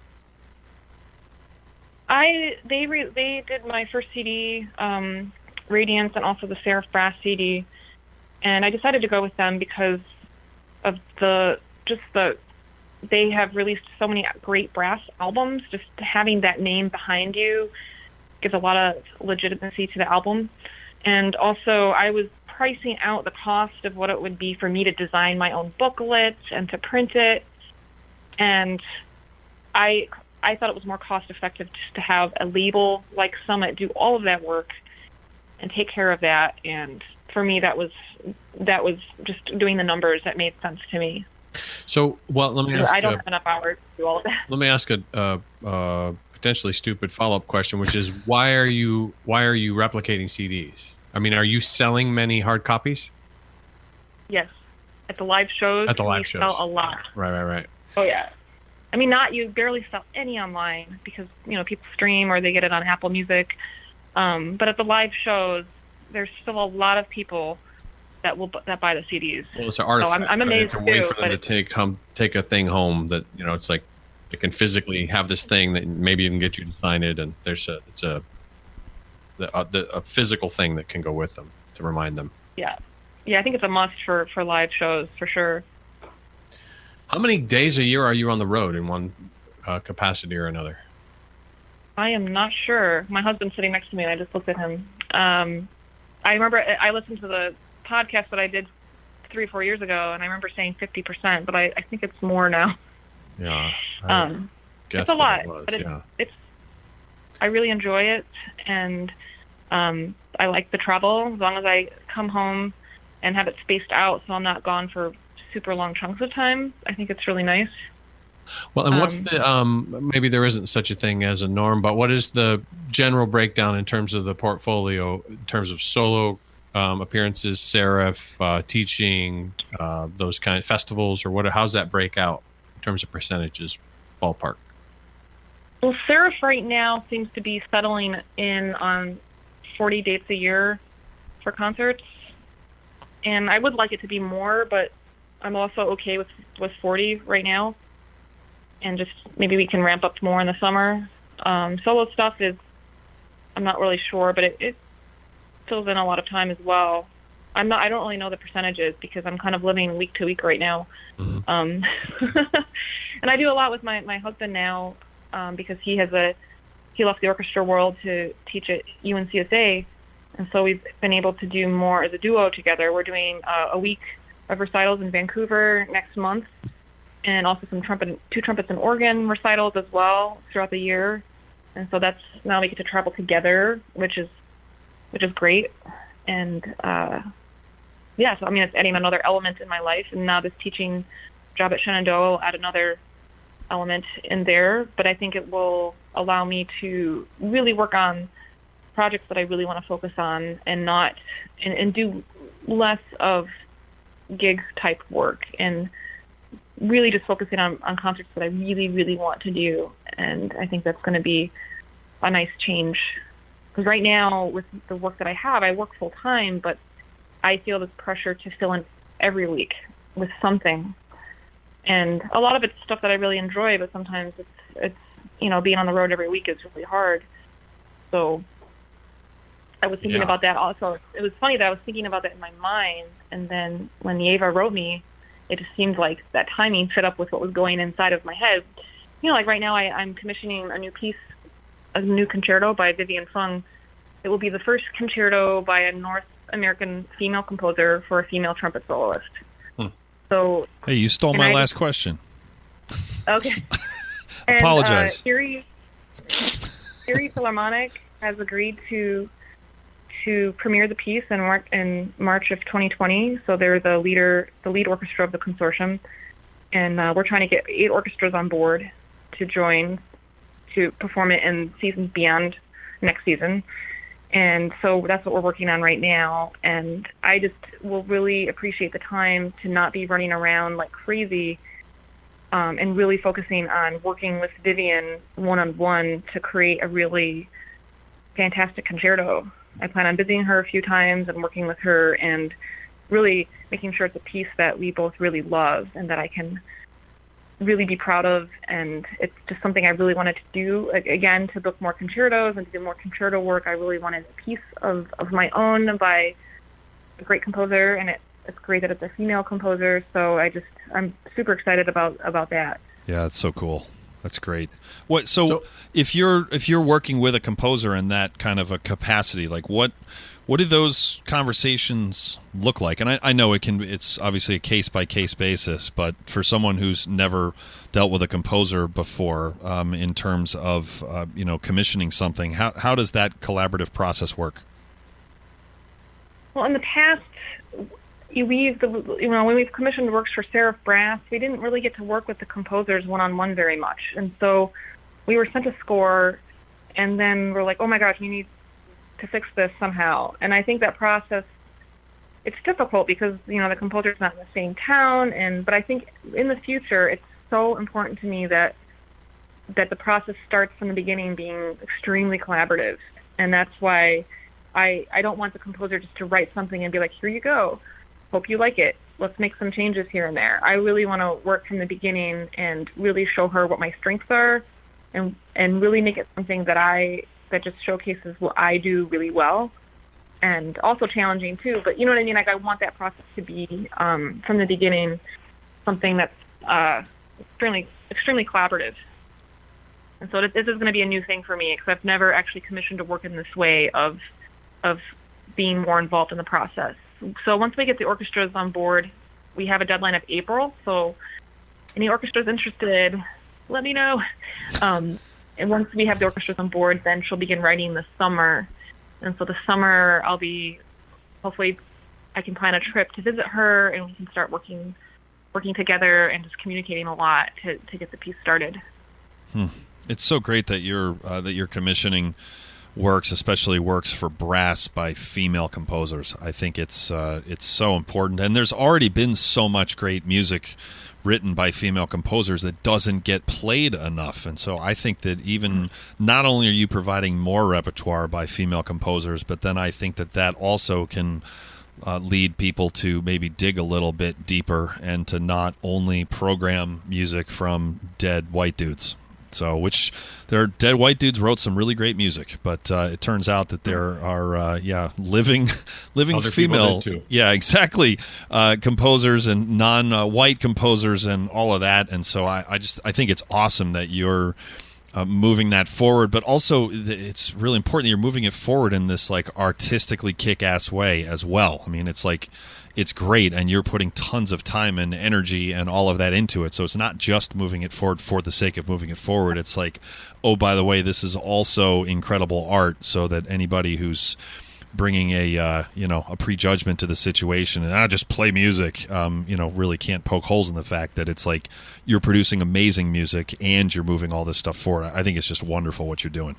They did my first CD, Radiance, and also the Seraph Brass CD, and I decided to go with them because of they have released so many great brass albums. Just having that name behind you gives a lot of legitimacy to the album. And also, I was pricing out the cost of what it would be for me to design my own booklet and to print it. And I thought it was more cost effective just to have a label like Summit do all of that work and take care of that. And for me, that was just doing the numbers that made sense to me. So, well, let me ask. I don't have enough hours to do all of that. Let me ask a potentially stupid follow-up question, which is why are you replicating CDs? I mean, are you selling many hard copies? Yes, at the live shows. We sell a lot. Right. Oh yeah. I mean, you barely sell any online because people stream or they get it on Apple Music. But at the live shows, there's still a lot of people that buy the CDs. Well, it's an artifact. So I'm amazed it's a way too, for them to take a thing home that it's like they can physically have this thing that maybe even get you to sign it, and it's a physical thing that can go with them to remind them. Yeah, I think it's a must for live shows for sure. How many days a year are you on the road in one capacity or another? I am not sure. My husband's sitting next to me, and I just looked at him. I remember I listened to the podcast that I did 3 or 4 years ago, and I remember saying 50%, but I think it's more now. Yeah, it's a lot, but I really enjoy it, and I like the travel as long as I come home and have it spaced out, so I'm not gone for super long chunks of time. I think it's really nice. Well, and what's the maybe there isn't such a thing as a norm, but what is the general breakdown in terms of the portfolio, in terms of solo appearances, Seraph, teaching, those kind of festivals, or what? How's that break out in terms of percentages, ballpark? Well, Seraph right now seems to be settling in on 40 dates a year for concerts, and I would like it to be more, but I'm also okay with 40 right now, and just maybe we can ramp up more in the summer. Solo stuff I'm not really sure, but it fills in a lot of time as well. I don't really know the percentages because I'm kind of living week to week right now. Mm-hmm. And I do a lot with my husband now because he left the orchestra world to teach at UNCSA, and so we've been able to do more as a duo together. We're doing a week of recitals in Vancouver next month, and also some 2 trumpets and organ recitals as well throughout the year. And so now we get to travel together, which is great. And so I mean, it's adding another element in my life, and now this teaching job at Shenandoah will add another element in there. But I think it will allow me to really work on projects that I really want to focus on, and do less of gig type work, and really just focusing on concerts that I really, really want to do. And I think that's going to be a nice change. Because right now, with the work that I have, I work full time, but I feel this pressure to fill in every week with something. And a lot of it's stuff that I really enjoy, but sometimes it's being on the road every week is really hard. So I was thinking about that also. It was funny that I was thinking about that in my mind, and then when Yeva wrote me, it just seemed like that timing fit up with what was going inside of my head. Like right now I'm commissioning a new concerto by Vivian Fung. It will be the first concerto by a North American female composer for a female trumpet soloist. So, hey, you stole my last question. Okay. Apologize. Erie Philharmonic has agreed to to premiere the piece in March of 2020. So they're the lead orchestra of the consortium, and we're trying to get 8 orchestras on board to join to perform it in seasons beyond next season. And so that's what we're working on right now. And I just will really appreciate the time to not be running around like crazy, and really focusing on working with Vivian one-on-one to create a really fantastic concerto. I plan on visiting her a few times and working with her and really making sure it's a piece that we both really love and that I can really be proud of. And it's just something I really wanted to do, again, to book more concertos and to do more concerto work. I really wanted a piece of my own by a great composer, and it's great that it's a female composer. So I'm super excited about that. Yeah, it's so cool. That's great. So if you're working with a composer in that kind of a capacity, like what do those conversations look like? And I know it's obviously a case by case basis, but for someone who's never dealt with a composer before, in terms of commissioning something, how does that collaborative process work? Well, in the past, when we've commissioned works for Seraph Brass, we didn't really get to work with the composers one-on-one very much. And so we were sent a score, and then we're like, oh my gosh, we need to fix this somehow. And I think that process, it's difficult because, the composer's not in the same town. But I think in the future, it's so important to me that the process starts from the beginning being extremely collaborative. And that's why I don't want the composer just to write something and be like, here you go. Hope you like it. Let's make some changes here and there. I really want to work from the beginning and really show her what my strengths are and really make it something that just showcases what I do really well, and also challenging too. But you know what I mean? Like, I want that process to be, from the beginning, something that's extremely collaborative. And so this is going to be a new thing for me, because I've never actually commissioned a work in this way of being more involved in the process. So once we get the orchestras on board, we have a deadline of April. So any orchestras interested, let me know. And once we have the orchestras on board, then she'll begin writing this summer. And so the summer, hopefully I can plan a trip to visit her, and we can start working together and just communicating a lot to get the piece started. It's so great that you're commissioning works, especially works for brass by female composers. I think it's so important, and there's already been so much great music written by female composers that doesn't get played enough. And so I think that even not only are you providing more repertoire by female composers, but then I think that also can lead people to maybe dig a little bit deeper and to not only program music from dead white dudes. So, which their dead white dudes wrote some really great music, but it turns out that there are living other female, too. Yeah, exactly, composers and non-white composers and all of that. And so I think it's awesome that you're moving that forward, but also it's really important that you're moving it forward in this like artistically kick-ass way as well. I mean, it's great, and you're putting tons of time and energy and all of that into it. So it's not just moving it forward for the sake of moving it forward. It's like, oh, by the way, this is also incredible art, so that anybody who's bringing a prejudgment to the situation and just play music, really can't poke holes in the fact that it's like you're producing amazing music and you're moving all this stuff forward. I think it's just wonderful what you're doing.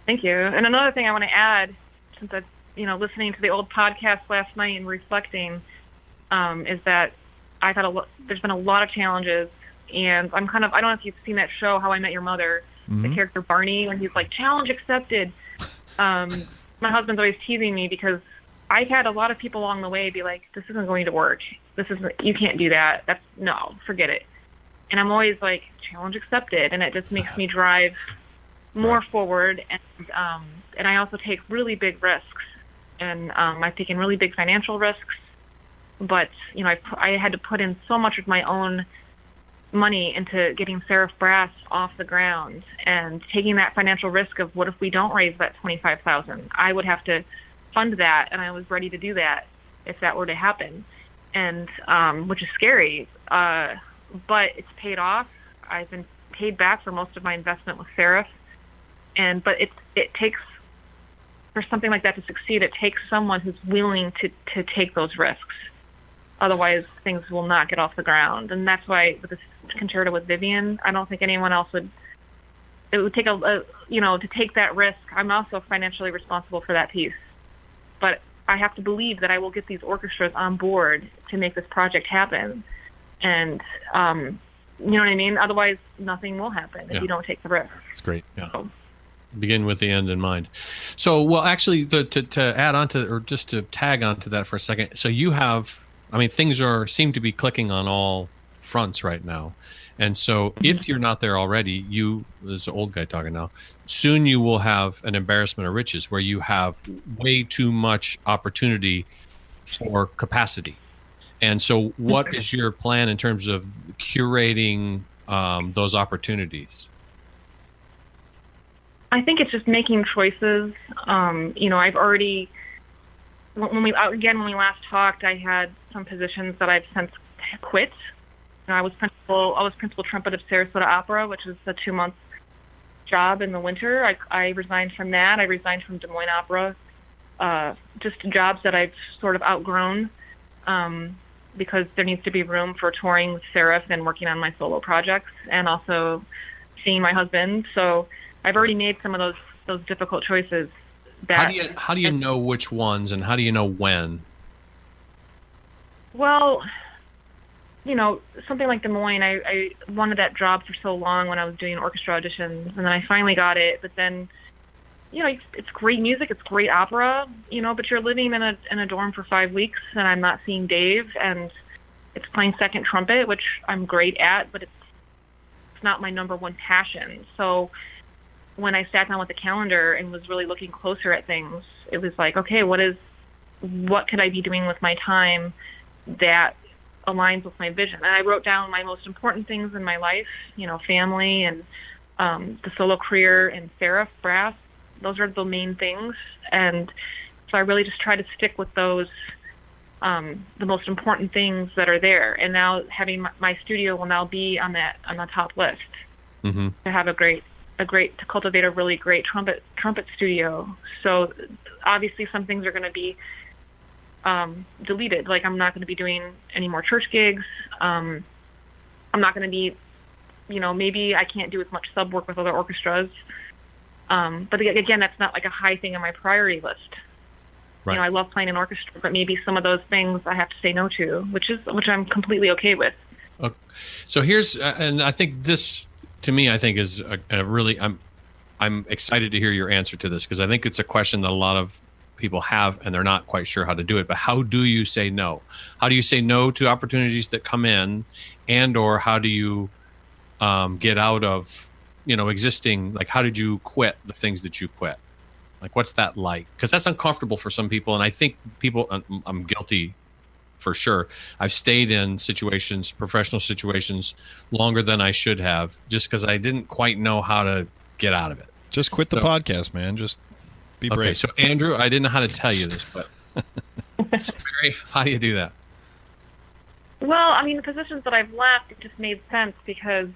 Thank you. And another thing I want to add, since I've listening to the old podcast last night and reflecting, is that I thought there's been a lot of challenges, and I don't know if you've seen that show, How I Met Your Mother, the character Barney, when he's like, challenge accepted. My husband's always teasing me because I've had a lot of people along the way be like, this isn't going to work. You can't do that. No, forget it. And I'm always like, challenge accepted. And it just makes me drive more forward. And I also take really big risks. And I've taken really big financial risks, but I had to put in so much of my own money into getting Seraph Brass off the ground, and taking that financial risk of what if we don't raise that $25,000? I would have to fund that, and I was ready to do that if that were to happen, and which is scary, but it's paid off. I've been paid back for most of my investment with Seraph, but it takes for something like that to succeed, it takes someone who's willing to take those risks. Otherwise, things will not get off the ground. And that's why with this concerto with Vivian, I don't think anyone else would. It would take to take that risk. I'm also financially responsible for that piece, but I have to believe that I will get these orchestras on board to make this project happen. And you know what I mean? Otherwise, nothing will happen if you don't take the risk. That's great. Yeah. So, begin with the end in mind. So, well, actually, to add on to, or just to tag on to that for a second. So you have, things seem to be clicking on all fronts right now. And so if you're not there already, this is an old guy talking now, soon you will have an embarrassment of riches where you have way too much opportunity for capacity. And so what is your plan in terms of curating those opportunities? I think it's just making choices. I've already, when we last talked, I had some positions that I've since quit. I was principal trumpet of Sarasota Opera, which is a 2-month job in the winter. I resigned from that. I resigned from Des Moines Opera, just jobs that I've sort of outgrown, because there needs to be room for touring with Seraph and working on my solo projects, and also seeing my husband. So I've already made some of those difficult choices. How do you know which ones, and how do you know when? Well, something like Des Moines, I wanted that job for so long when I was doing orchestra auditions, and then I finally got it. But then, it's great music, it's great opera, but you're living in a dorm for 5 weeks, and I'm not seeing Dave, and it's playing second trumpet, which I'm great at, but it's not my number one passion. So when I sat down with the calendar and was really looking closer at things, it was like, okay, what could I be doing with my time that aligns with my vision? And I wrote down my most important things in my life, family and the solo career and Seraph brass. Those are the main things. And so I really just try to stick with those, the most important things that are there. And now having my studio will now be on the top list, to have to cultivate a really great trumpet studio. So obviously some things are going to be deleted. Like I'm not going to be doing any more church gigs. I'm not going to be, maybe I can't do as much sub work with other orchestras. But again, that's not like a high thing on my priority list. Right. I love playing an orchestra, but maybe some of those things I have to say no to, which I'm completely okay with. Okay. So and I think this, to me, I think is a really, I'm excited to hear your answer to this, because I think it's a question that a lot of people have and they're not quite sure how to do it. But how do you say no? How do you say no to opportunities that come in, or how do you get out of existing, like how did you quit the things that you quit? Like what's that like? Because that's uncomfortable for some people, and I think I'm guilty for sure. I've stayed in situations, professional situations, longer than I should have, just because I didn't quite know how to get out of it. Just quit the podcast, man. Just be brave. Okay, so Andrew, I didn't know how to tell you this, but so Mary, how do you do that? Well, the positions that I've left, it just made sense because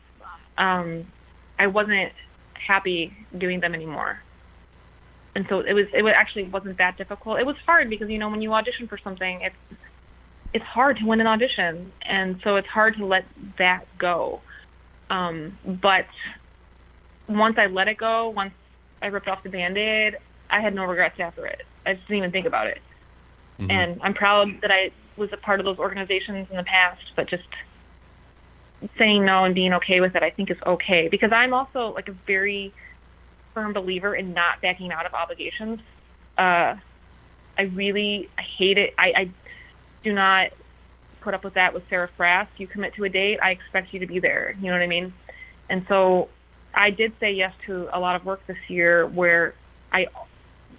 I wasn't happy doing them anymore. And so it actually wasn't that difficult. It was hard because, when you audition for something, it's hard to win an audition. And so it's hard to let that go. But once I let it go, once I ripped off the Band-Aid, I had no regrets after it. I just didn't even think about it. Mm-hmm. And I'm proud that I was a part of those organizations in the past, but just saying no and being okay with it, I think is okay. Because I'm also like a very firm believer in not backing out of obligations. I hate it. I do not put up with that with Seraph Brass. You commit to a date, I expect you to be there. You know what I mean? And so I did say yes to a lot of work this year where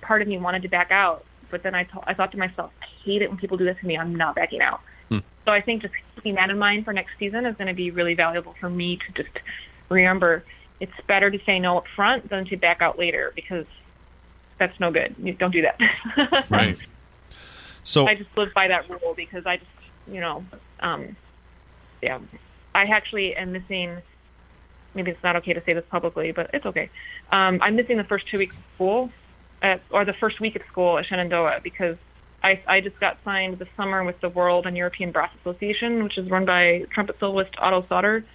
part of me wanted to back out, but then I thought to myself, I hate it when people do this to me. I'm not backing out. So I think just keeping that in mind for next season is going to be really valuable for me to just remember it's better to say no up front than to back out later, because that's no good. You don't do that. Right. So I just live by that rule because I just, I actually am missing, maybe it's not okay to say this publicly, but it's okay. I'm missing the first 2 weeks of school or the first week at school at Shenandoah, because I just got signed this summer with the World and European Brass Association, which is run by trumpet soloist Otto Sauter,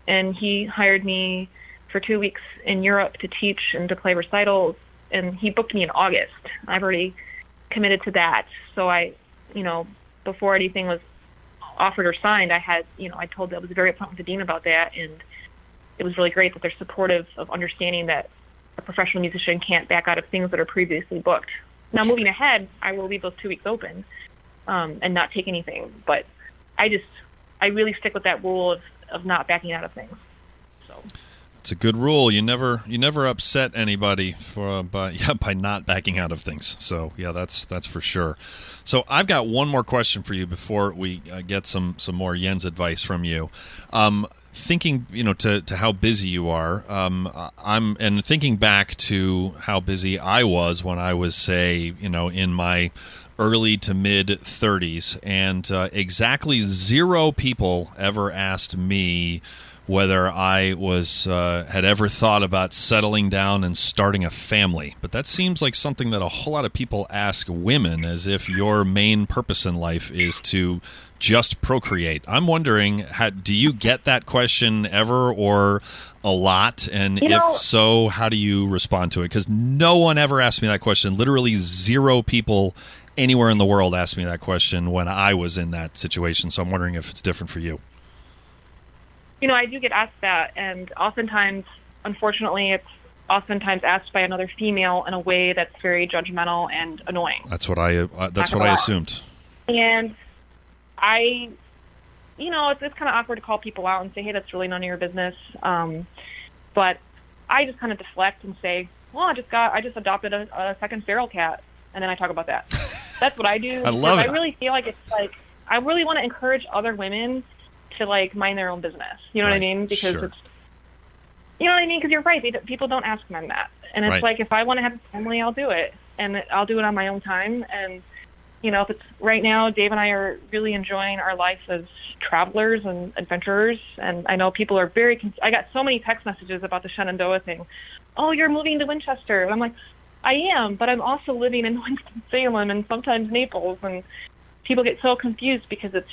and he hired me for 2 weeks in Europe to teach and to play recitals, and he booked me in August. I've already committed to that, so before anything was offered or signed, I was very upfront with the dean about that, and it was really great that they're supportive of understanding that a professional musician can't back out of things that are previously booked. Now, moving ahead, I will leave those 2 weeks open and not take anything. But I really stick with that rule of not backing out of things. So it's a good rule. You never upset anybody by not backing out of things. So yeah, that's for sure. So I've got one more question for you before we get some more Jens advice from you. Thinking to how busy you are, I'm thinking back to how busy I was when I was, say, in my early to mid 30s, and exactly 0 people ever asked me whether I had ever thought about settling down and starting a family. But that seems like something that a whole lot of people ask women, as if your main purpose in life is to just procreate. I'm wondering, do you get that question ever or a lot? And if so, how do you respond to it? Because no one ever asked me that question. Literally 0 people anywhere in the world asked me that question when I was in that situation. So I'm wondering if it's different for you. I do get asked that, and oftentimes, unfortunately, it's oftentimes asked by another female in a way that's very judgmental and annoying. That's what I assumed. And it's kind of awkward to call people out and say, hey, that's really none of your business. But I just kind of deflect and say, well, I just adopted a second feral cat, and then I talk about that. That's what I do. I love it. I really feel like it's like, I really want to encourage other women to mind their own business. You know what I mean? Because sure. Because you're right. People don't ask men that. And it's like, if I want to have a family, I'll do it. And I'll do it on my own time. And, if it's right now, Dave and I are really enjoying our life as travelers and adventurers. And I know people are I got so many text messages about the Shenandoah thing. Oh, you're moving to Winchester. And I'm like, I am, but I'm also living in Winston-Salem and sometimes Naples. And people get so confused because it's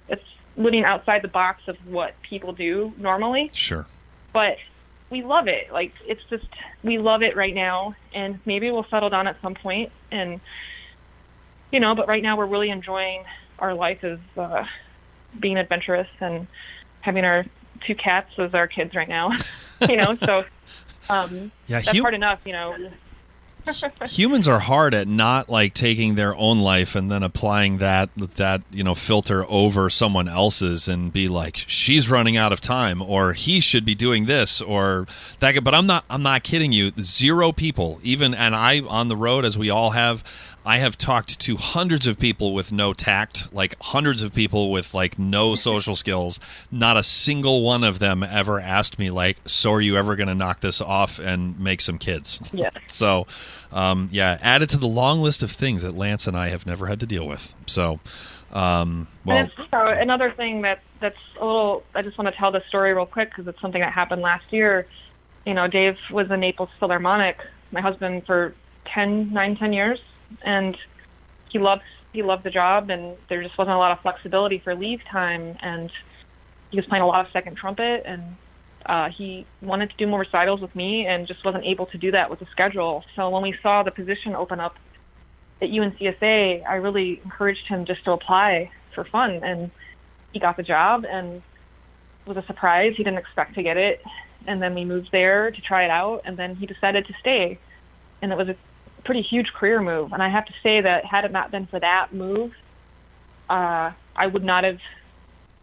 it's living outside the box of what people do normally. Sure. But we love it. Like, it's just, we love it right now, and maybe we'll settle down at some point. And, but right now we're really enjoying our life as being adventurous and having our 2 cats as our kids right now. So that's hard enough, Humans are hard at not taking their own life and then applying that filter over someone else's and be like, she's running out of time, or he should be doing this or that. But I'm not kidding you. 0 people, even, and I on the road, as we all have, I have talked to hundreds of people with no tact, hundreds of people with no social skills. Not a single one of them ever asked me so are you ever going to knock this off and make some kids? Yeah. So, add it to the long list of things that Lance and I have never had to deal with. So, another thing that's a little, I just want to tell this story real quick because it's something that happened last year. Dave was in Naples Philharmonic, my husband, for 10 years. And he loved the job, and there just wasn't a lot of flexibility for leave time, and he was playing a lot of second trumpet, and he wanted to do more recitals with me and just wasn't able to do that with the schedule. So when we saw the position open up at UNCSA, I really encouraged him just to apply for fun, and he got the job, and it was a surprise. He didn't expect to get it, and then we moved there to try it out, and then he decided to stay, and it was a pretty huge career move. And I have to say that had it not been for that move, I would not have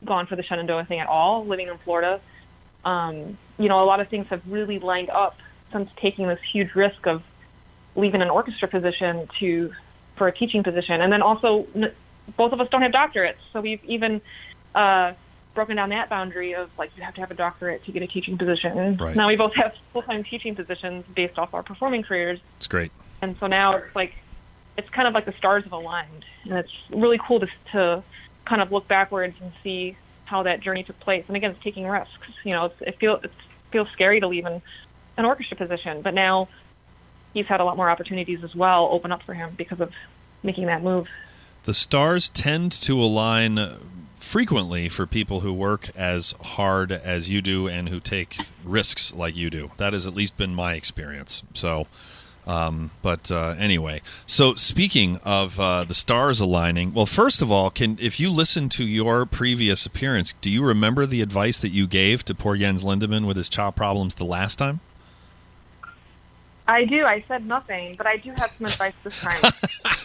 gone for the Shenandoah thing at all, living in Florida. A lot of things have really lined up since taking this huge risk of leaving an orchestra position for a teaching position. And then also, both of us don't have doctorates, so we've even broken down that boundary of you have to have a doctorate to get a teaching position. Right. Now we both have full-time teaching positions based off our performing careers. It's great. And so now it's kind of like the stars have aligned, and it's really cool to kind of look backwards and see how that journey took place. And again, it's taking risks. It feels scary to leave an orchestra position, but now, he's had a lot more opportunities as well open up for him because of making that move. The stars tend to align frequently for people who work as hard as you do and who take risks like you do. That has at least been my experience. So, anyway. So speaking of the stars aligning, well, first of all, if you listen to your previous appearance, do you remember the advice that you gave to poor Jens Lindemann with his child problems the last time? I do. I said nothing, but I do have some advice this time.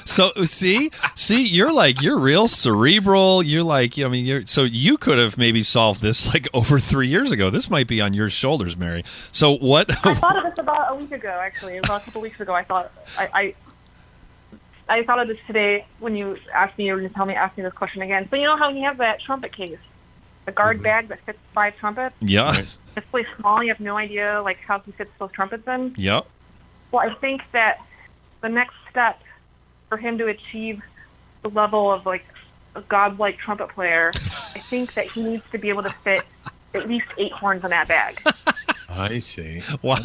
So see, you're real cerebral. So you could have maybe solved this like over 3 years ago. This might be on your shoulders, Mary. So what? I thought of this about a week ago, actually. About a couple weeks ago, I thought I thought of this today when you asked me, you were going to ask me this question again. So you know how you have that trumpet case, the guard bag that fits 5 trumpets? Yeah. It's really small. You have no idea like how he fits those trumpets in. Yep. Well, I think that the next step for him to achieve the level of like a godlike trumpet player, I think that he needs to be able to fit at least 8 horns in that bag. I see. Wow.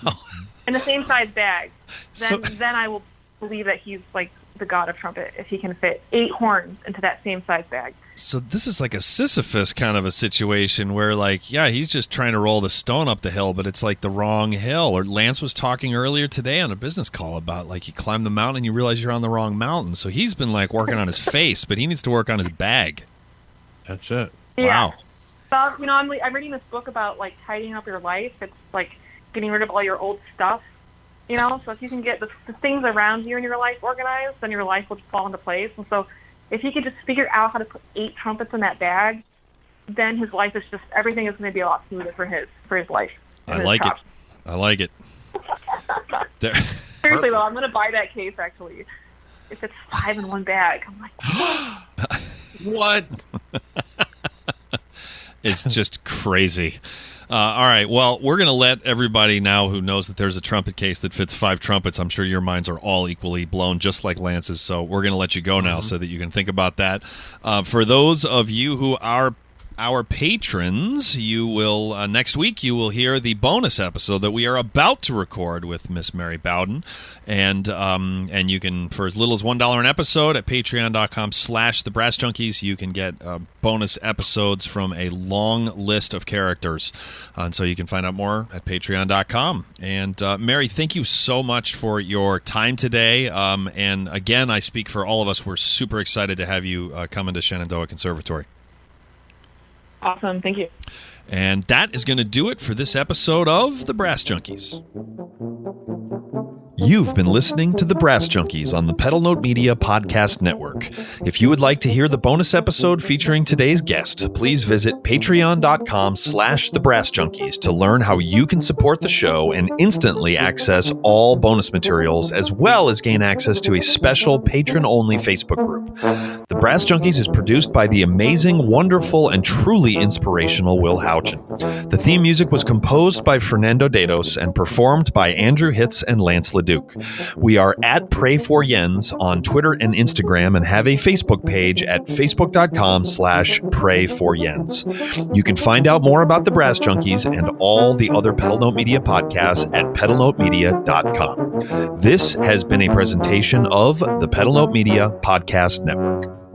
In the same size bag. Then I will believe that he's like the god of trumpet if he can fit 8 horns into that same size bag. So this is like a Sisyphus kind of a situation where, like, yeah, he's just trying to roll the stone up the hill, but it's like the wrong hill. Or Lance was talking earlier today on a business call about, like, you climb the mountain and you realize you're on the wrong mountain. So he's been, like, working on his face, but he needs to work on his bag. That's it. Yeah. Wow. So, I'm reading this book about, like, tidying up your life. It's, like, getting rid of all your old stuff. So if you can get the things around you in your life organized, then your life will just fall into place. And so if he could just figure out how to put 8 trumpets in that bag, then his life is just, everything is going to be a lot smoother for his life. I like it. I like it. Seriously, though, I'm going to buy that case, actually. If it's 5 in one bag, I'm like, what? It's just crazy. All right, well, we're going to let everybody now who knows that there's a trumpet case that fits 5 trumpets. I'm sure your minds are all equally blown, just like Lance's, so we're going to let you go now so that you can think about that. For those of you who are our patrons, you will next week you will hear the bonus episode that we are about to record with Miss Mary Bowden, and you can, for as little as $1 an episode at patreon.com/thebrassjunkies, you can get bonus episodes from a long list of characters, and so you can find out more at patreon.com. And Mary, thank you so much for your time today, and again, I speak for all of us, we're super excited to have you come into Shenandoah Conservatory. awesome. Thank you. And that is going to do it for this episode of The Brass Junkies. You've been listening to The Brass Junkies on the Pedal Note Media Podcast Network. If you would like to hear the bonus episode featuring today's guest, please visit patreon.com/thebrassjunkies to learn how you can support the show and instantly access all bonus materials, as well as gain access to a special patron-only Facebook group. The Brass Junkies is produced by the amazing, wonderful, and truly inspirational Will Houchin. The theme music was composed by Fernando Dados and performed by Andrew Hitz and Lance LaDuke. We are at Pray for Jens on Twitter and Instagram and have a Facebook page at facebook.com/prayforjens. You can find out more about the Brass Junkies and all the other Pedal Note Media podcasts at pedalnotemedia.com. This has been a presentation of the Pedal Note Media Podcast Network.